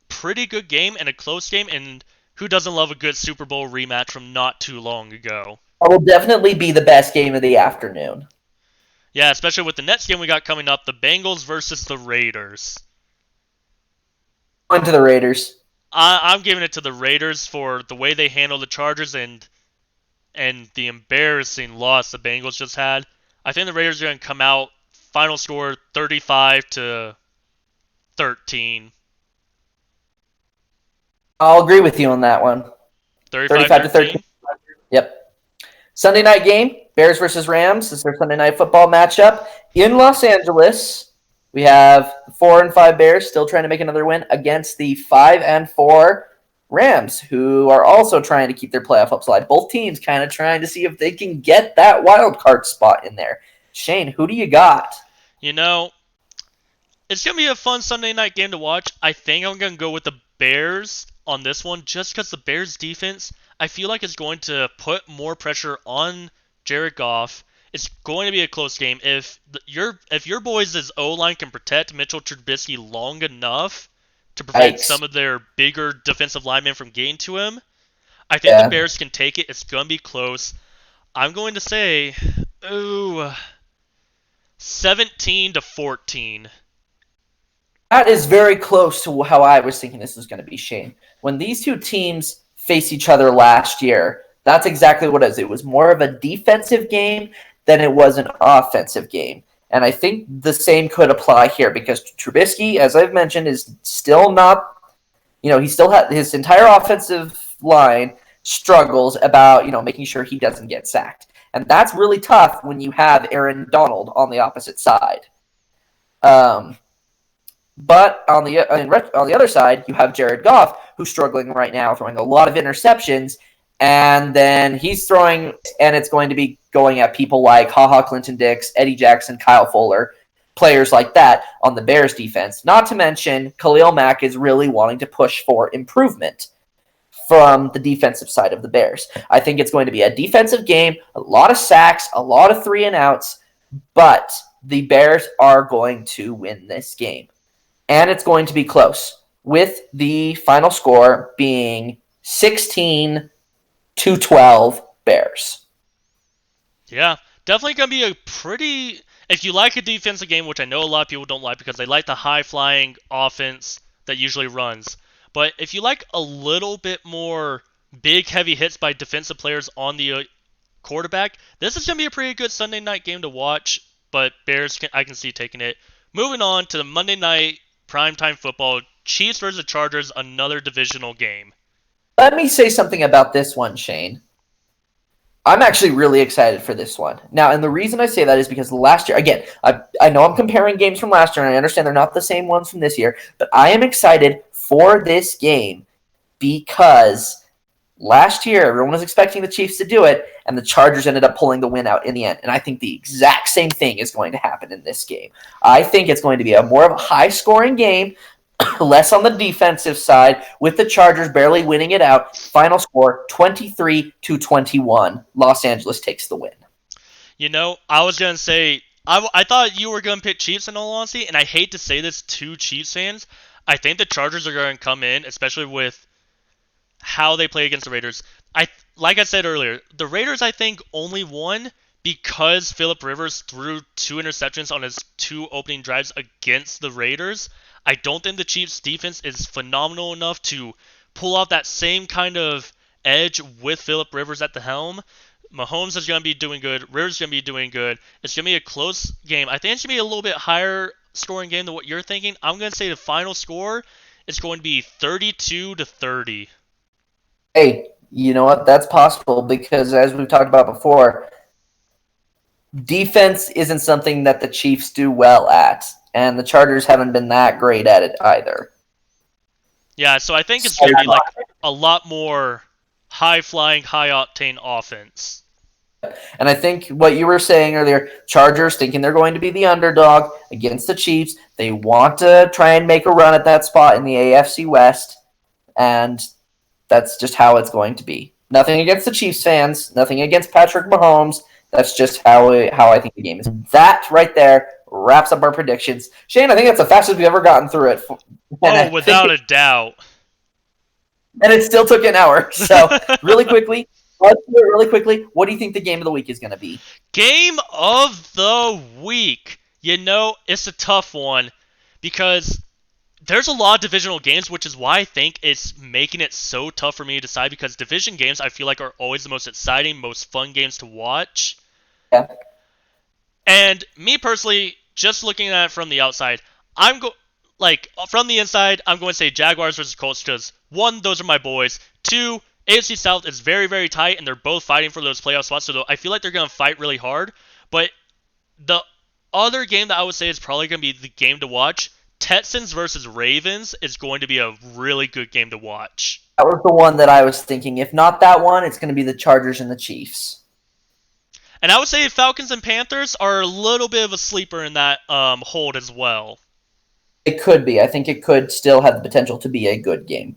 pretty good game and a close game. And who doesn't love a good Super Bowl rematch from not too long ago? It will definitely be the best game of the afternoon. Yeah, especially with the next game we got coming up, the Bengals versus the Raiders. On to the Raiders. I'm giving it to the Raiders for the way they handle the Chargers and the embarrassing loss the Bengals just had. I think the Raiders are going to come out final score 35-13. I'll agree with you on that one. 35 to 13. Yep. Sunday night game, Bears versus Rams. This is their Sunday night football matchup in Los Angeles. We have 4-5 Bears still trying to make another win against the 5-4 Rams, who are also trying to keep their playoff hopes alive. Both teams kind of trying to see if they can get that wild card spot in there. Shane, who do you got? You know, it's going to be a fun Sunday night game to watch. I think I'm going to go with the Bears on this one just because the Bears defense, I feel like, is going to put more pressure on Jared Goff. It's going to be a close game. If your boys' O-line can protect Mitchell Trubisky long enough to prevent some of their bigger defensive linemen from getting to him, I think the Bears can take it. It's going to be close. I'm going to say, 17-14. That is very close to how I was thinking this was going to be, Shane. When these two teams faced each other last year, that's exactly what it was. It was more of a defensive game than it was an offensive game. And I think the same could apply here because Trubisky, as I've mentioned, is still not, he still has his entire offensive line struggles about, making sure he doesn't get sacked. And that's really tough when you have Aaron Donald on the opposite side. But on the other side, you have Jared Goff, who's struggling right now, throwing a lot of interceptions. And then he's throwing, and it's going to be going at people like Clinton Dix, Eddie Jackson, Kyle Fuller, players like that on the Bears defense. Not to mention, Khalil Mack is really wanting to push for improvement from the defensive side of the Bears. I think it's going to be a defensive game, a lot of sacks, a lot of 3-and-outs, but the Bears are going to win this game. And it's going to be close, with the final score being 16-12 Bears. Yeah, definitely going to be a pretty... If you like a defensive game, which I know a lot of people don't like because they like the high-flying offense that usually runs, but if you like a little bit more big, heavy hits by defensive players on the quarterback, this is going to be a pretty good Sunday night game to watch, but Bears, I can see taking it. Moving on to the Monday night primetime football, Chiefs versus Chargers, another divisional game. Let me say something about this one, Shane. I'm actually really excited for this one. Now, and the reason I say that is because last year, again, I know I'm comparing games from last year, and I understand they're not the same ones from this year, but I am excited for this game because last year everyone was expecting the Chiefs to do it, and the Chargers ended up pulling the win out in the end. And I think the exact same thing is going to happen in this game. I think it's going to be a more of a high-scoring game, less on the defensive side, with the Chargers barely winning it out. Final score, 23-21. Los Angeles takes the win. I was going to say, I thought you were going to pick Chiefs in all honesty, and I hate to say this to Chiefs fans. I think the Chargers are going to come in, especially with how they play against the Raiders. Like I said earlier, the Raiders, I think, only won because Phillip Rivers threw 2 interceptions on his 2 opening drives against the Raiders. I don't think the Chiefs' defense is phenomenal enough to pull off that same kind of edge with Phillip Rivers at the helm. Mahomes is going to be doing good. Rivers is going to be doing good. It's going to be a close game. I think it's going to be a little bit higher scoring game than what you're thinking. I'm going to say the final score is going to be 32-30. Hey, you know what? That's possible because, as we've talked about before, defense isn't something that the Chiefs do well at, and the Chargers haven't been that great at it either. Yeah, so I think it's going to be like a lot more high-flying, high-octane offense. And I think what you were saying earlier, Chargers thinking they're going to be the underdog against the Chiefs. They want to try and make a run at that spot in the AFC West, and that's just how it's going to be. Nothing against the Chiefs fans, nothing against Patrick Mahomes. That's just how I think the game is. That right there wraps up our predictions. Shane, I think that's the fastest we've ever gotten through it. Oh, without a doubt. And it still took an hour. So, really quickly, let's do it really quickly. What do you think the game of the week is going to be? Game of the week. It's a tough one because there's a lot of divisional games, which is why I think it's making it so tough for me to decide, because division games I feel like are always the most exciting, most fun games to watch. Yeah. And me personally, just looking at it from the outside, from the inside, I'm going to say Jaguars versus Colts because, one, those are my boys. Two, AFC South is very, very tight, and they're both fighting for those playoff spots, so I feel like they're going to fight really hard. But the other game that I would say is probably going to be the game to watch, Texans versus Ravens, is going to be a really good game to watch. That was the one that I was thinking. If not that one, it's going to be the Chargers and the Chiefs. And I would say Falcons and Panthers are a little bit of a sleeper in that hold as well. It could be. I think it could still have the potential to be a good game.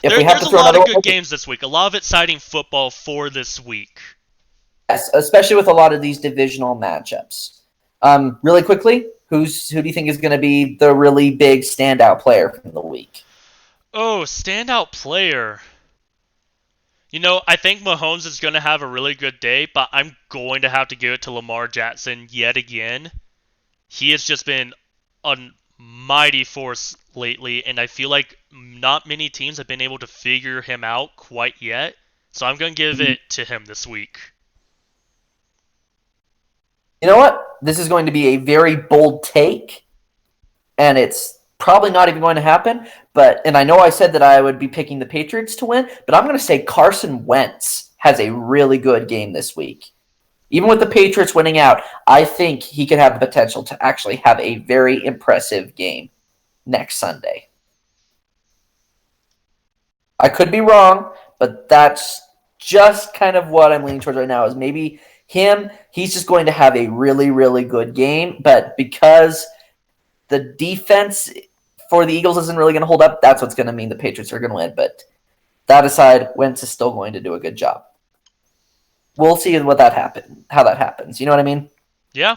There's a lot of good games this week. A lot of exciting football for this week. Yes, especially with a lot of these divisional matchups. Really quickly, who do you think is going to be the really big standout player from the week? Oh, standout player. I think Mahomes is going to have a really good day, but I'm going to have to give it to Lamar Jackson yet again. He has just been a mighty force lately, and I feel like not many teams have been able to figure him out quite yet. So I'm going to give it to him this week. You know what? This is going to be a very bold take, and it's probably not even going to happen. And I know I said that I would be picking the Patriots to win, but I'm going to say Carson Wentz has a really good game this week. Even with the Patriots winning out, I think he could have the potential to actually have a very impressive game next Sunday. I could be wrong, but that's just kind of what I'm leaning towards right now, is maybe he's just going to have a really, really good game, but because the defense for the Eagles isn't really going to hold up, that's what's going to mean the Patriots are going to win. But that aside, Wentz is still going to do a good job. We'll see how that happens. You know what I mean? Yeah.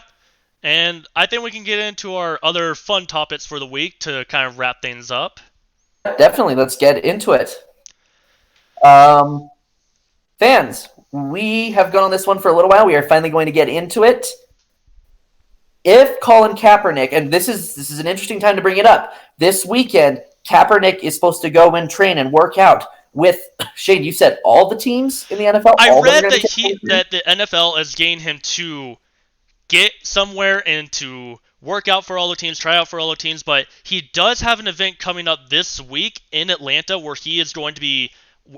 And I think we can get into our other fun topics for the week to kind of wrap things up. Definitely. Let's get into it. Fans, we have gone on this one for a little while. We are finally going to get into it. If Colin Kaepernick, and this is an interesting time to bring it up, this weekend, Kaepernick is supposed to go and train and work out with, Shane, you said all the teams in the NFL? I read that the NFL is getting him to get somewhere and to work out for all the teams, try out for all the teams, but he does have an event coming up this week in Atlanta where he is going to be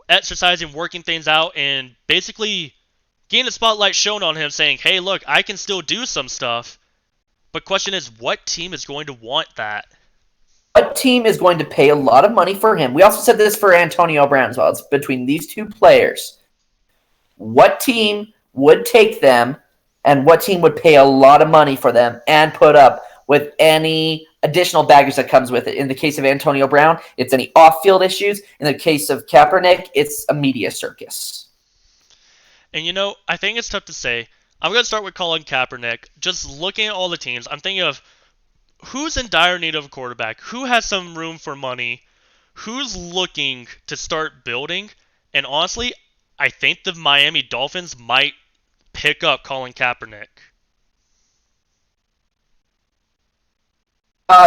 exercising, working things out, and basically getting a spotlight shown on him saying, hey, look, I can still do some stuff. But question is, what team is going to want that? What team is going to pay a lot of money for him? We also said this for Antonio Brown as well. It's between these two players. What team would take them, and what team would pay a lot of money for them and put up with any additional baggage that comes with it? In the case of Antonio Brown, it's any off-field issues. In the case of Kaepernick, it's a media circus. And I think it's tough to say. I'm going to start with Colin Kaepernick. Just looking at all the teams, I'm thinking of who's in dire need of a quarterback, who has some room for money, who's looking to start building, and honestly, I think the Miami Dolphins might pick up Colin Kaepernick.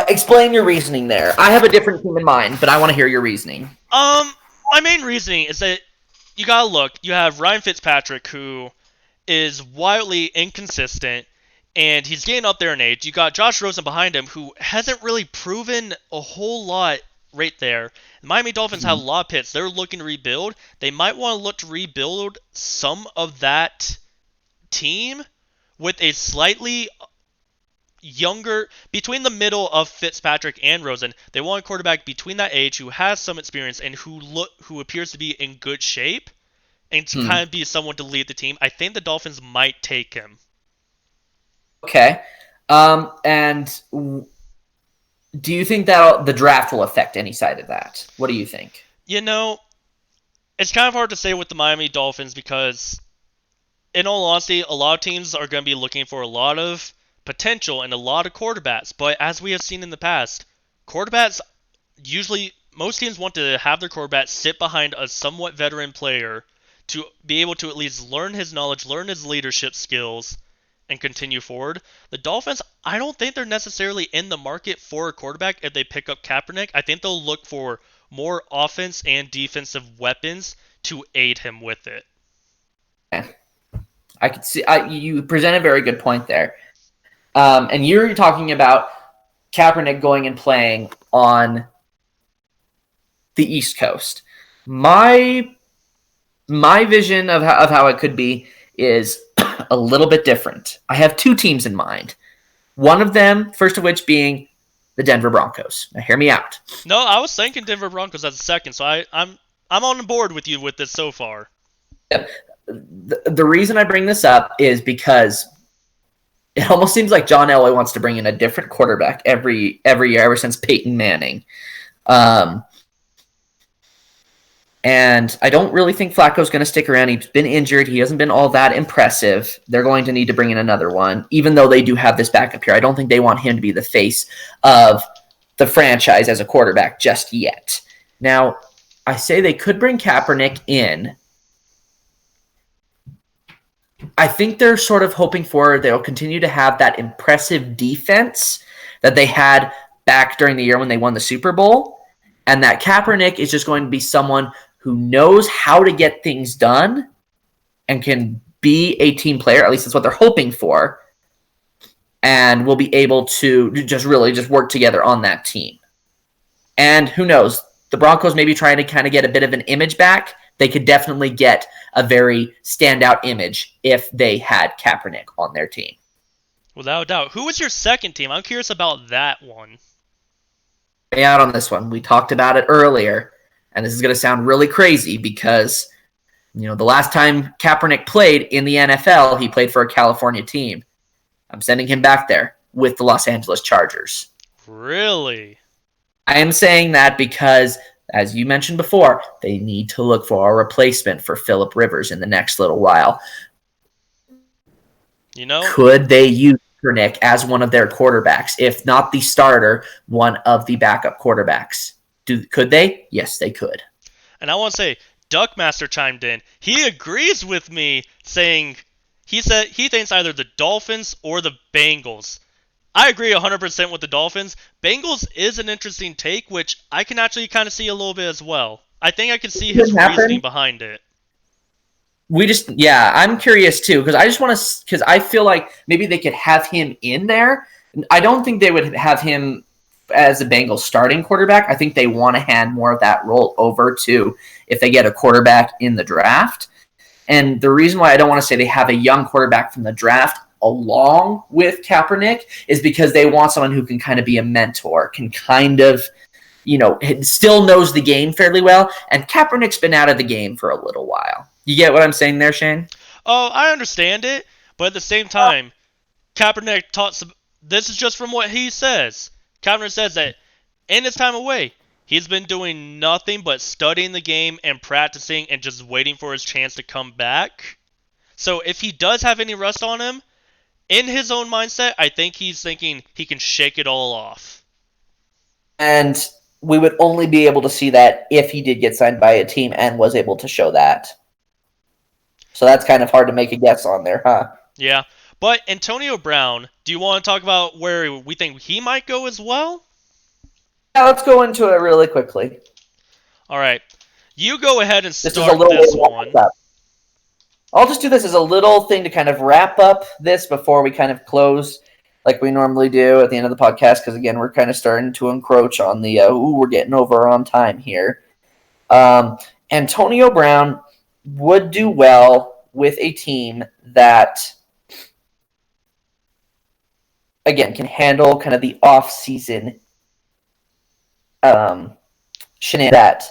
Explain your reasoning there. I have a different team in mind, but I want to hear your reasoning. My main reasoning is that you gotta look. You have Ryan Fitzpatrick, who is wildly inconsistent, and he's getting up there in age. You got Josh Rosen behind him, who hasn't really proven a whole lot right there. The Miami Dolphins have a lot of pits. They're looking to rebuild. They might want to look to rebuild some of that team with a slightly younger, between the middle of Fitzpatrick and Rosen. They want a quarterback between that age who has some experience and who appears to be in good shape. and to kind of be someone to lead the team, I think the Dolphins might take him. Okay. And do you think that the draft will affect any side of that? What do you think? It's kind of hard to say with the Miami Dolphins because, in all honesty, a lot of teams are going to be looking for a lot of potential and a lot of quarterbacks. But as we have seen in the past, quarterbacks usually, most teams want to have their quarterback sit behind a somewhat veteran player to be able to at least learn his knowledge, learn his leadership skills, and continue forward. The Dolphins, I don't think they're necessarily in the market for a quarterback if they pick up Kaepernick. I think they'll look for more offense and defensive weapons to aid him with it. Yeah. I could see you present a very good point there. And you're talking about Kaepernick going and playing on the East Coast. My vision of how it could be is a little bit different. I have two teams in mind. One of them, first of which being the Denver Broncos. Now, hear me out. No, I was thinking Denver Broncos as a second, so I'm on board with you with this so far. Yeah. The reason I bring this up is because it almost seems like John Elway wants to bring in a different quarterback every year ever since Peyton Manning. And I don't really think Flacco's going to stick around. He's been injured. He hasn't been all that impressive. They're going to need to bring in another one, even though they do have this backup here. I don't think they want him to be the face of the franchise as a quarterback just yet. Now, I say they could bring Kaepernick in. I think they're sort of hoping for they'll continue to have that impressive defense that they had back during the year when they won the Super Bowl, and that Kaepernick is just going to be someone who knows how to get things done and can be a team player. At least that's what they're hoping for, and will be able to just work together on that team. And who knows? The Broncos may be trying to kind of get a bit of an image back. They could definitely get a very standout image if they had Kaepernick on their team. Without a doubt. Who was your second team? I'm curious about that one. Out on this one. We talked about it earlier, and this is going to sound really crazy because, the last time Kaepernick played in the NFL, he played for a California team. I'm sending him back there with the Los Angeles Chargers. Really? I am saying that because, as you mentioned before, they need to look for a replacement for Phillip Rivers in the next little while. Could they use Kaepernick as one of their quarterbacks? If not the starter, one of the backup quarterbacks. Could they? Yes, they could. And I want to say, Duckmaster chimed in. He agrees with me, saying he said he thinks either the Dolphins or the Bengals. I agree 100% with the Dolphins. Bengals is an interesting take, which I can actually kind of see a little bit as well. I think I can see his reasoning behind it. I'm curious too, because I feel like maybe they could have him in there. I don't think they would have him as a Bengals starting quarterback. I think they want to hand more of that role over to if they get a quarterback in the draft. And the reason why I don't want to say they have a young quarterback from the draft along with Kaepernick is because they want someone who can kind of be a mentor, can kind of, still knows the game fairly well. And Kaepernick's been out of the game for a little while. You get what I'm saying there, Shane? Oh, I understand it. But at the same time, Kaepernick this is just from what he says. Kaepernick says that in his time away, he's been doing nothing but studying the game and practicing and just waiting for his chance to come back. So if he does have any rust on him, in his own mindset, I think he's thinking he can shake it all off. And we would only be able to see that if he did get signed by a team and was able to show that. So that's kind of hard to make a guess on there, huh? Yeah. But Antonio Brown, do you want to talk about where we think he might go as well? Yeah, let's go into it really quickly. All right. You go ahead and start this one. I'll just do this as a little thing to kind of wrap up this before we kind of close like we normally do at the end of the podcast, because, again, we're kind of starting to encroach on the, we're getting over on time here. Antonio Brown would do well with a team that, again, can handle kind of the off-season shenanigans that,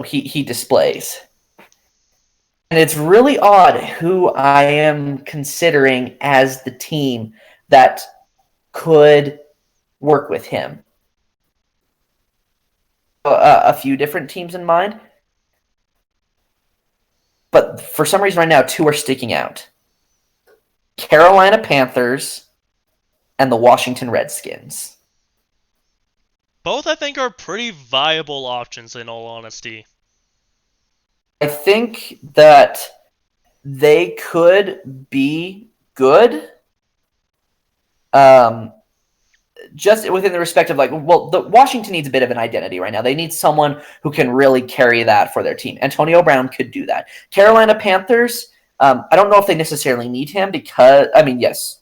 he displays. And it's really odd who I am considering as the team that could work with him. A few different teams in mind, but for some reason right now, two are sticking out: Carolina Panthers and the Washington Redskins. Both, I think, are pretty viable options in all honesty. I think that they could be good. Just within the respect of the Washington needs a bit of an identity right now. They need someone who can really carry that for their team. Antonio Brown could do that. Carolina Panthers, I don't know if they necessarily need him because, I mean, yes,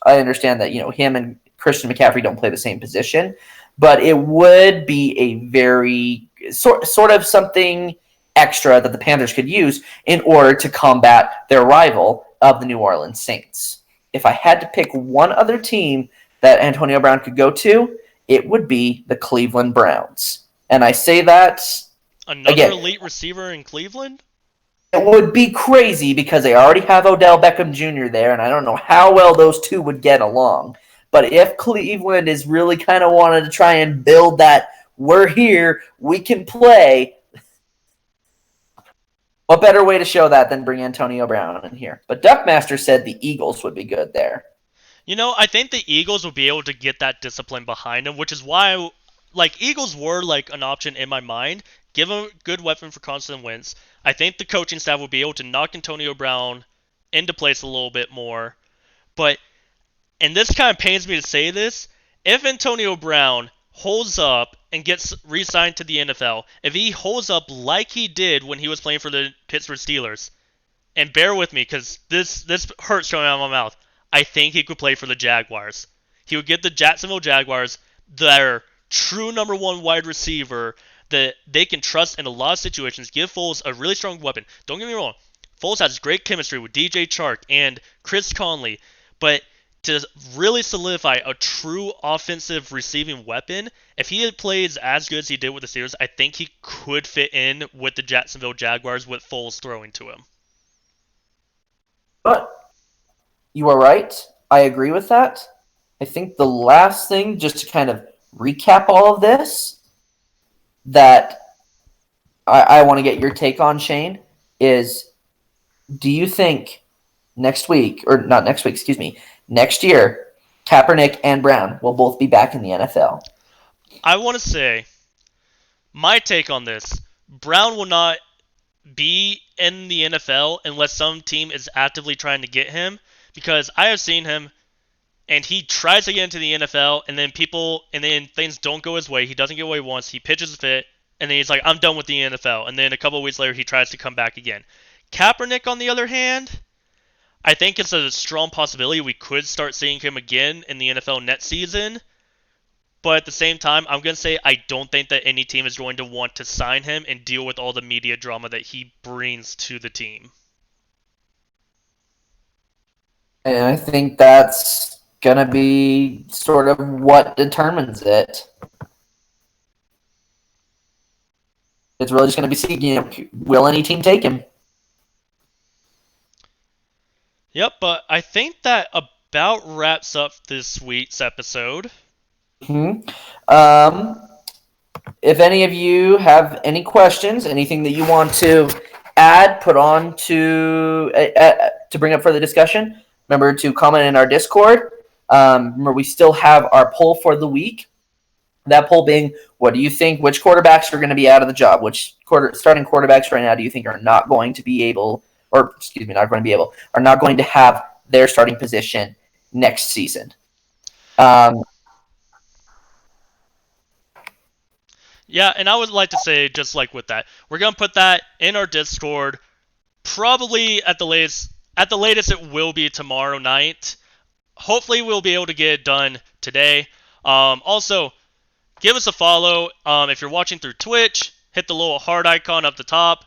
I understand that, him and Christian McCaffrey don't play the same position, but it would be a very sort of something extra that the Panthers could use in order to combat their rival of the New Orleans Saints. If I had to pick one other team that Antonio Brown could go to, it would be the Cleveland Browns. And I say that Another elite receiver in Cleveland? It would be crazy because they already have Odell Beckham Jr. there, and I don't know how well those two would get along. But if Cleveland is really kind of wanted to try and build that, we're here, we can play, what better way to show that than bring Antonio Brown in here? But Duckmaster said the Eagles would be good there. I think the Eagles will be able to get that discipline behind them, which is why, Eagles were, an option in my mind. Give them a good weapon for Carson Wentz. I think the coaching staff will be able to knock Antonio Brown into place a little bit more. But, and this kind of pains me to say this, if Antonio Brown holds up and gets re-signed to the NFL, if he holds up like he did when he was playing for the Pittsburgh Steelers, and bear with me because this hurts coming out of my mouth, I think he could play for the Jaguars. He would get the Jacksonville Jaguars their true number one wide receiver that they can trust in a lot of situations. Give Foles a really strong weapon. Don't get me wrong. Foles has great chemistry with DJ Chark and Chris Conley, but to really solidify a true offensive receiving weapon, if he had played as good as he did with the Steelers, I think he could fit in with the Jacksonville Jaguars with Foles throwing to him. But you are right. I agree with that. I think the last thing, just to kind of recap all of this, that I want to get your take on, Shane, is do you think next year, Kaepernick and Brown will both be back in the NFL? I want to say, my take on this, Brown will not be in the NFL unless some team is actively trying to get him, because I have seen him and he tries to get into the NFL and then things don't go his way. He doesn't get what he wants. He pitches a fit and then he's like, I'm done with the NFL. And then a couple of weeks later, he tries to come back again. Kaepernick, on the other hand, I think it's a strong possibility we could start seeing him again in the NFL next season. But at the same time, I'm going to say I don't think that any team is going to want to sign him and deal with all the media drama that he brings to the team. And I think that's going to be sort of what determines it. It's really just going to be seeing, will any team take him? Yep, but I think that about wraps up this week's episode. Mm-hmm. If any of you have any questions, anything that you want to add, put on to bring up for the discussion, remember to comment in our Discord. Remember, we still have our poll for the week. That poll being, what do you think? Which quarterbacks are going to be out of the job? Which starting quarterbacks right now do you think are not going to be able, are not going to have their starting position next season? Yeah, and I would like to say, just like with that, we're going to put that in our Discord. Probably at the latest it will be tomorrow night. Hopefully we'll be able to get it done today. Also, give us a follow. If you're watching through Twitch, hit the little heart icon up the top.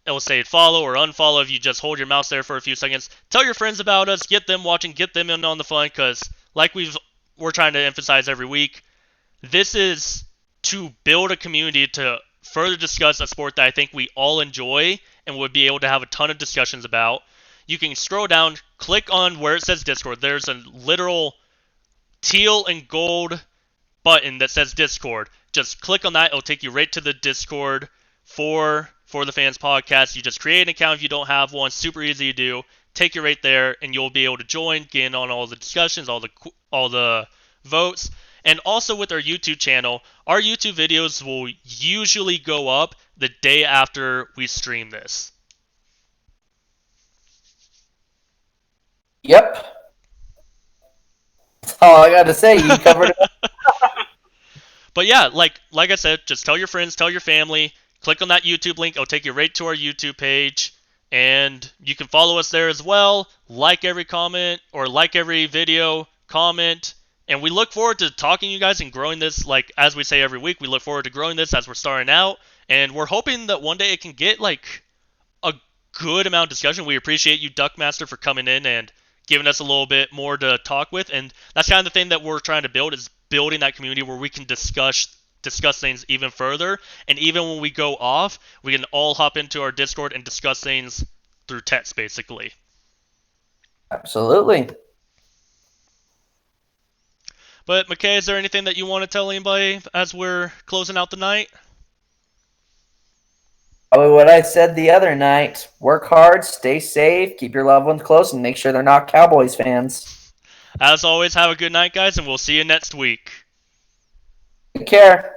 It will say follow or unfollow if you just hold your mouse there for a few seconds. Tell your friends about us. Get them watching. Get them in on the fun, because like we're trying to emphasize every week, this is to build a community to further discuss a sport that I think we all enjoy and would be able to have a ton of discussions about. You can scroll down, click on where it says Discord. There's a literal teal and gold button that says Discord. Just click on that. It'll take you right to the Discord for the Fans Podcast. You just create an account if you don't have one. Super easy to do. Take you right there, and you'll be able to join, get in on all the discussions, all the votes. And also with our YouTube channel, our YouTube videos will usually go up the day after we stream this. Yep. That's all I got to say. You covered it. But yeah, like I said, just tell your friends, tell your family, click on that YouTube link. It'll take you right to our YouTube page. And you can follow us there as well. Like every comment or like every video, comment. And we look forward to talking to you guys and growing this. Like, as we say every week, we look forward to growing this as we're starting out. And we're hoping that one day it can get, like, a good amount of discussion. We appreciate you, Duckmaster, for coming in and giving us a little bit more to talk with. And that's kind of the thing that we're trying to build, is building that community where we can discuss things even further. And even when we go off, we can all hop into our Discord and discuss things through text, basically. Absolutely. But McKay, is there anything that you want to tell anybody as we're closing out the night? Probably what I said the other night. Work hard, stay safe, keep your loved ones close, and make sure they're not Cowboys fans. As always, have a good night, guys, and we'll see you next week. Take care.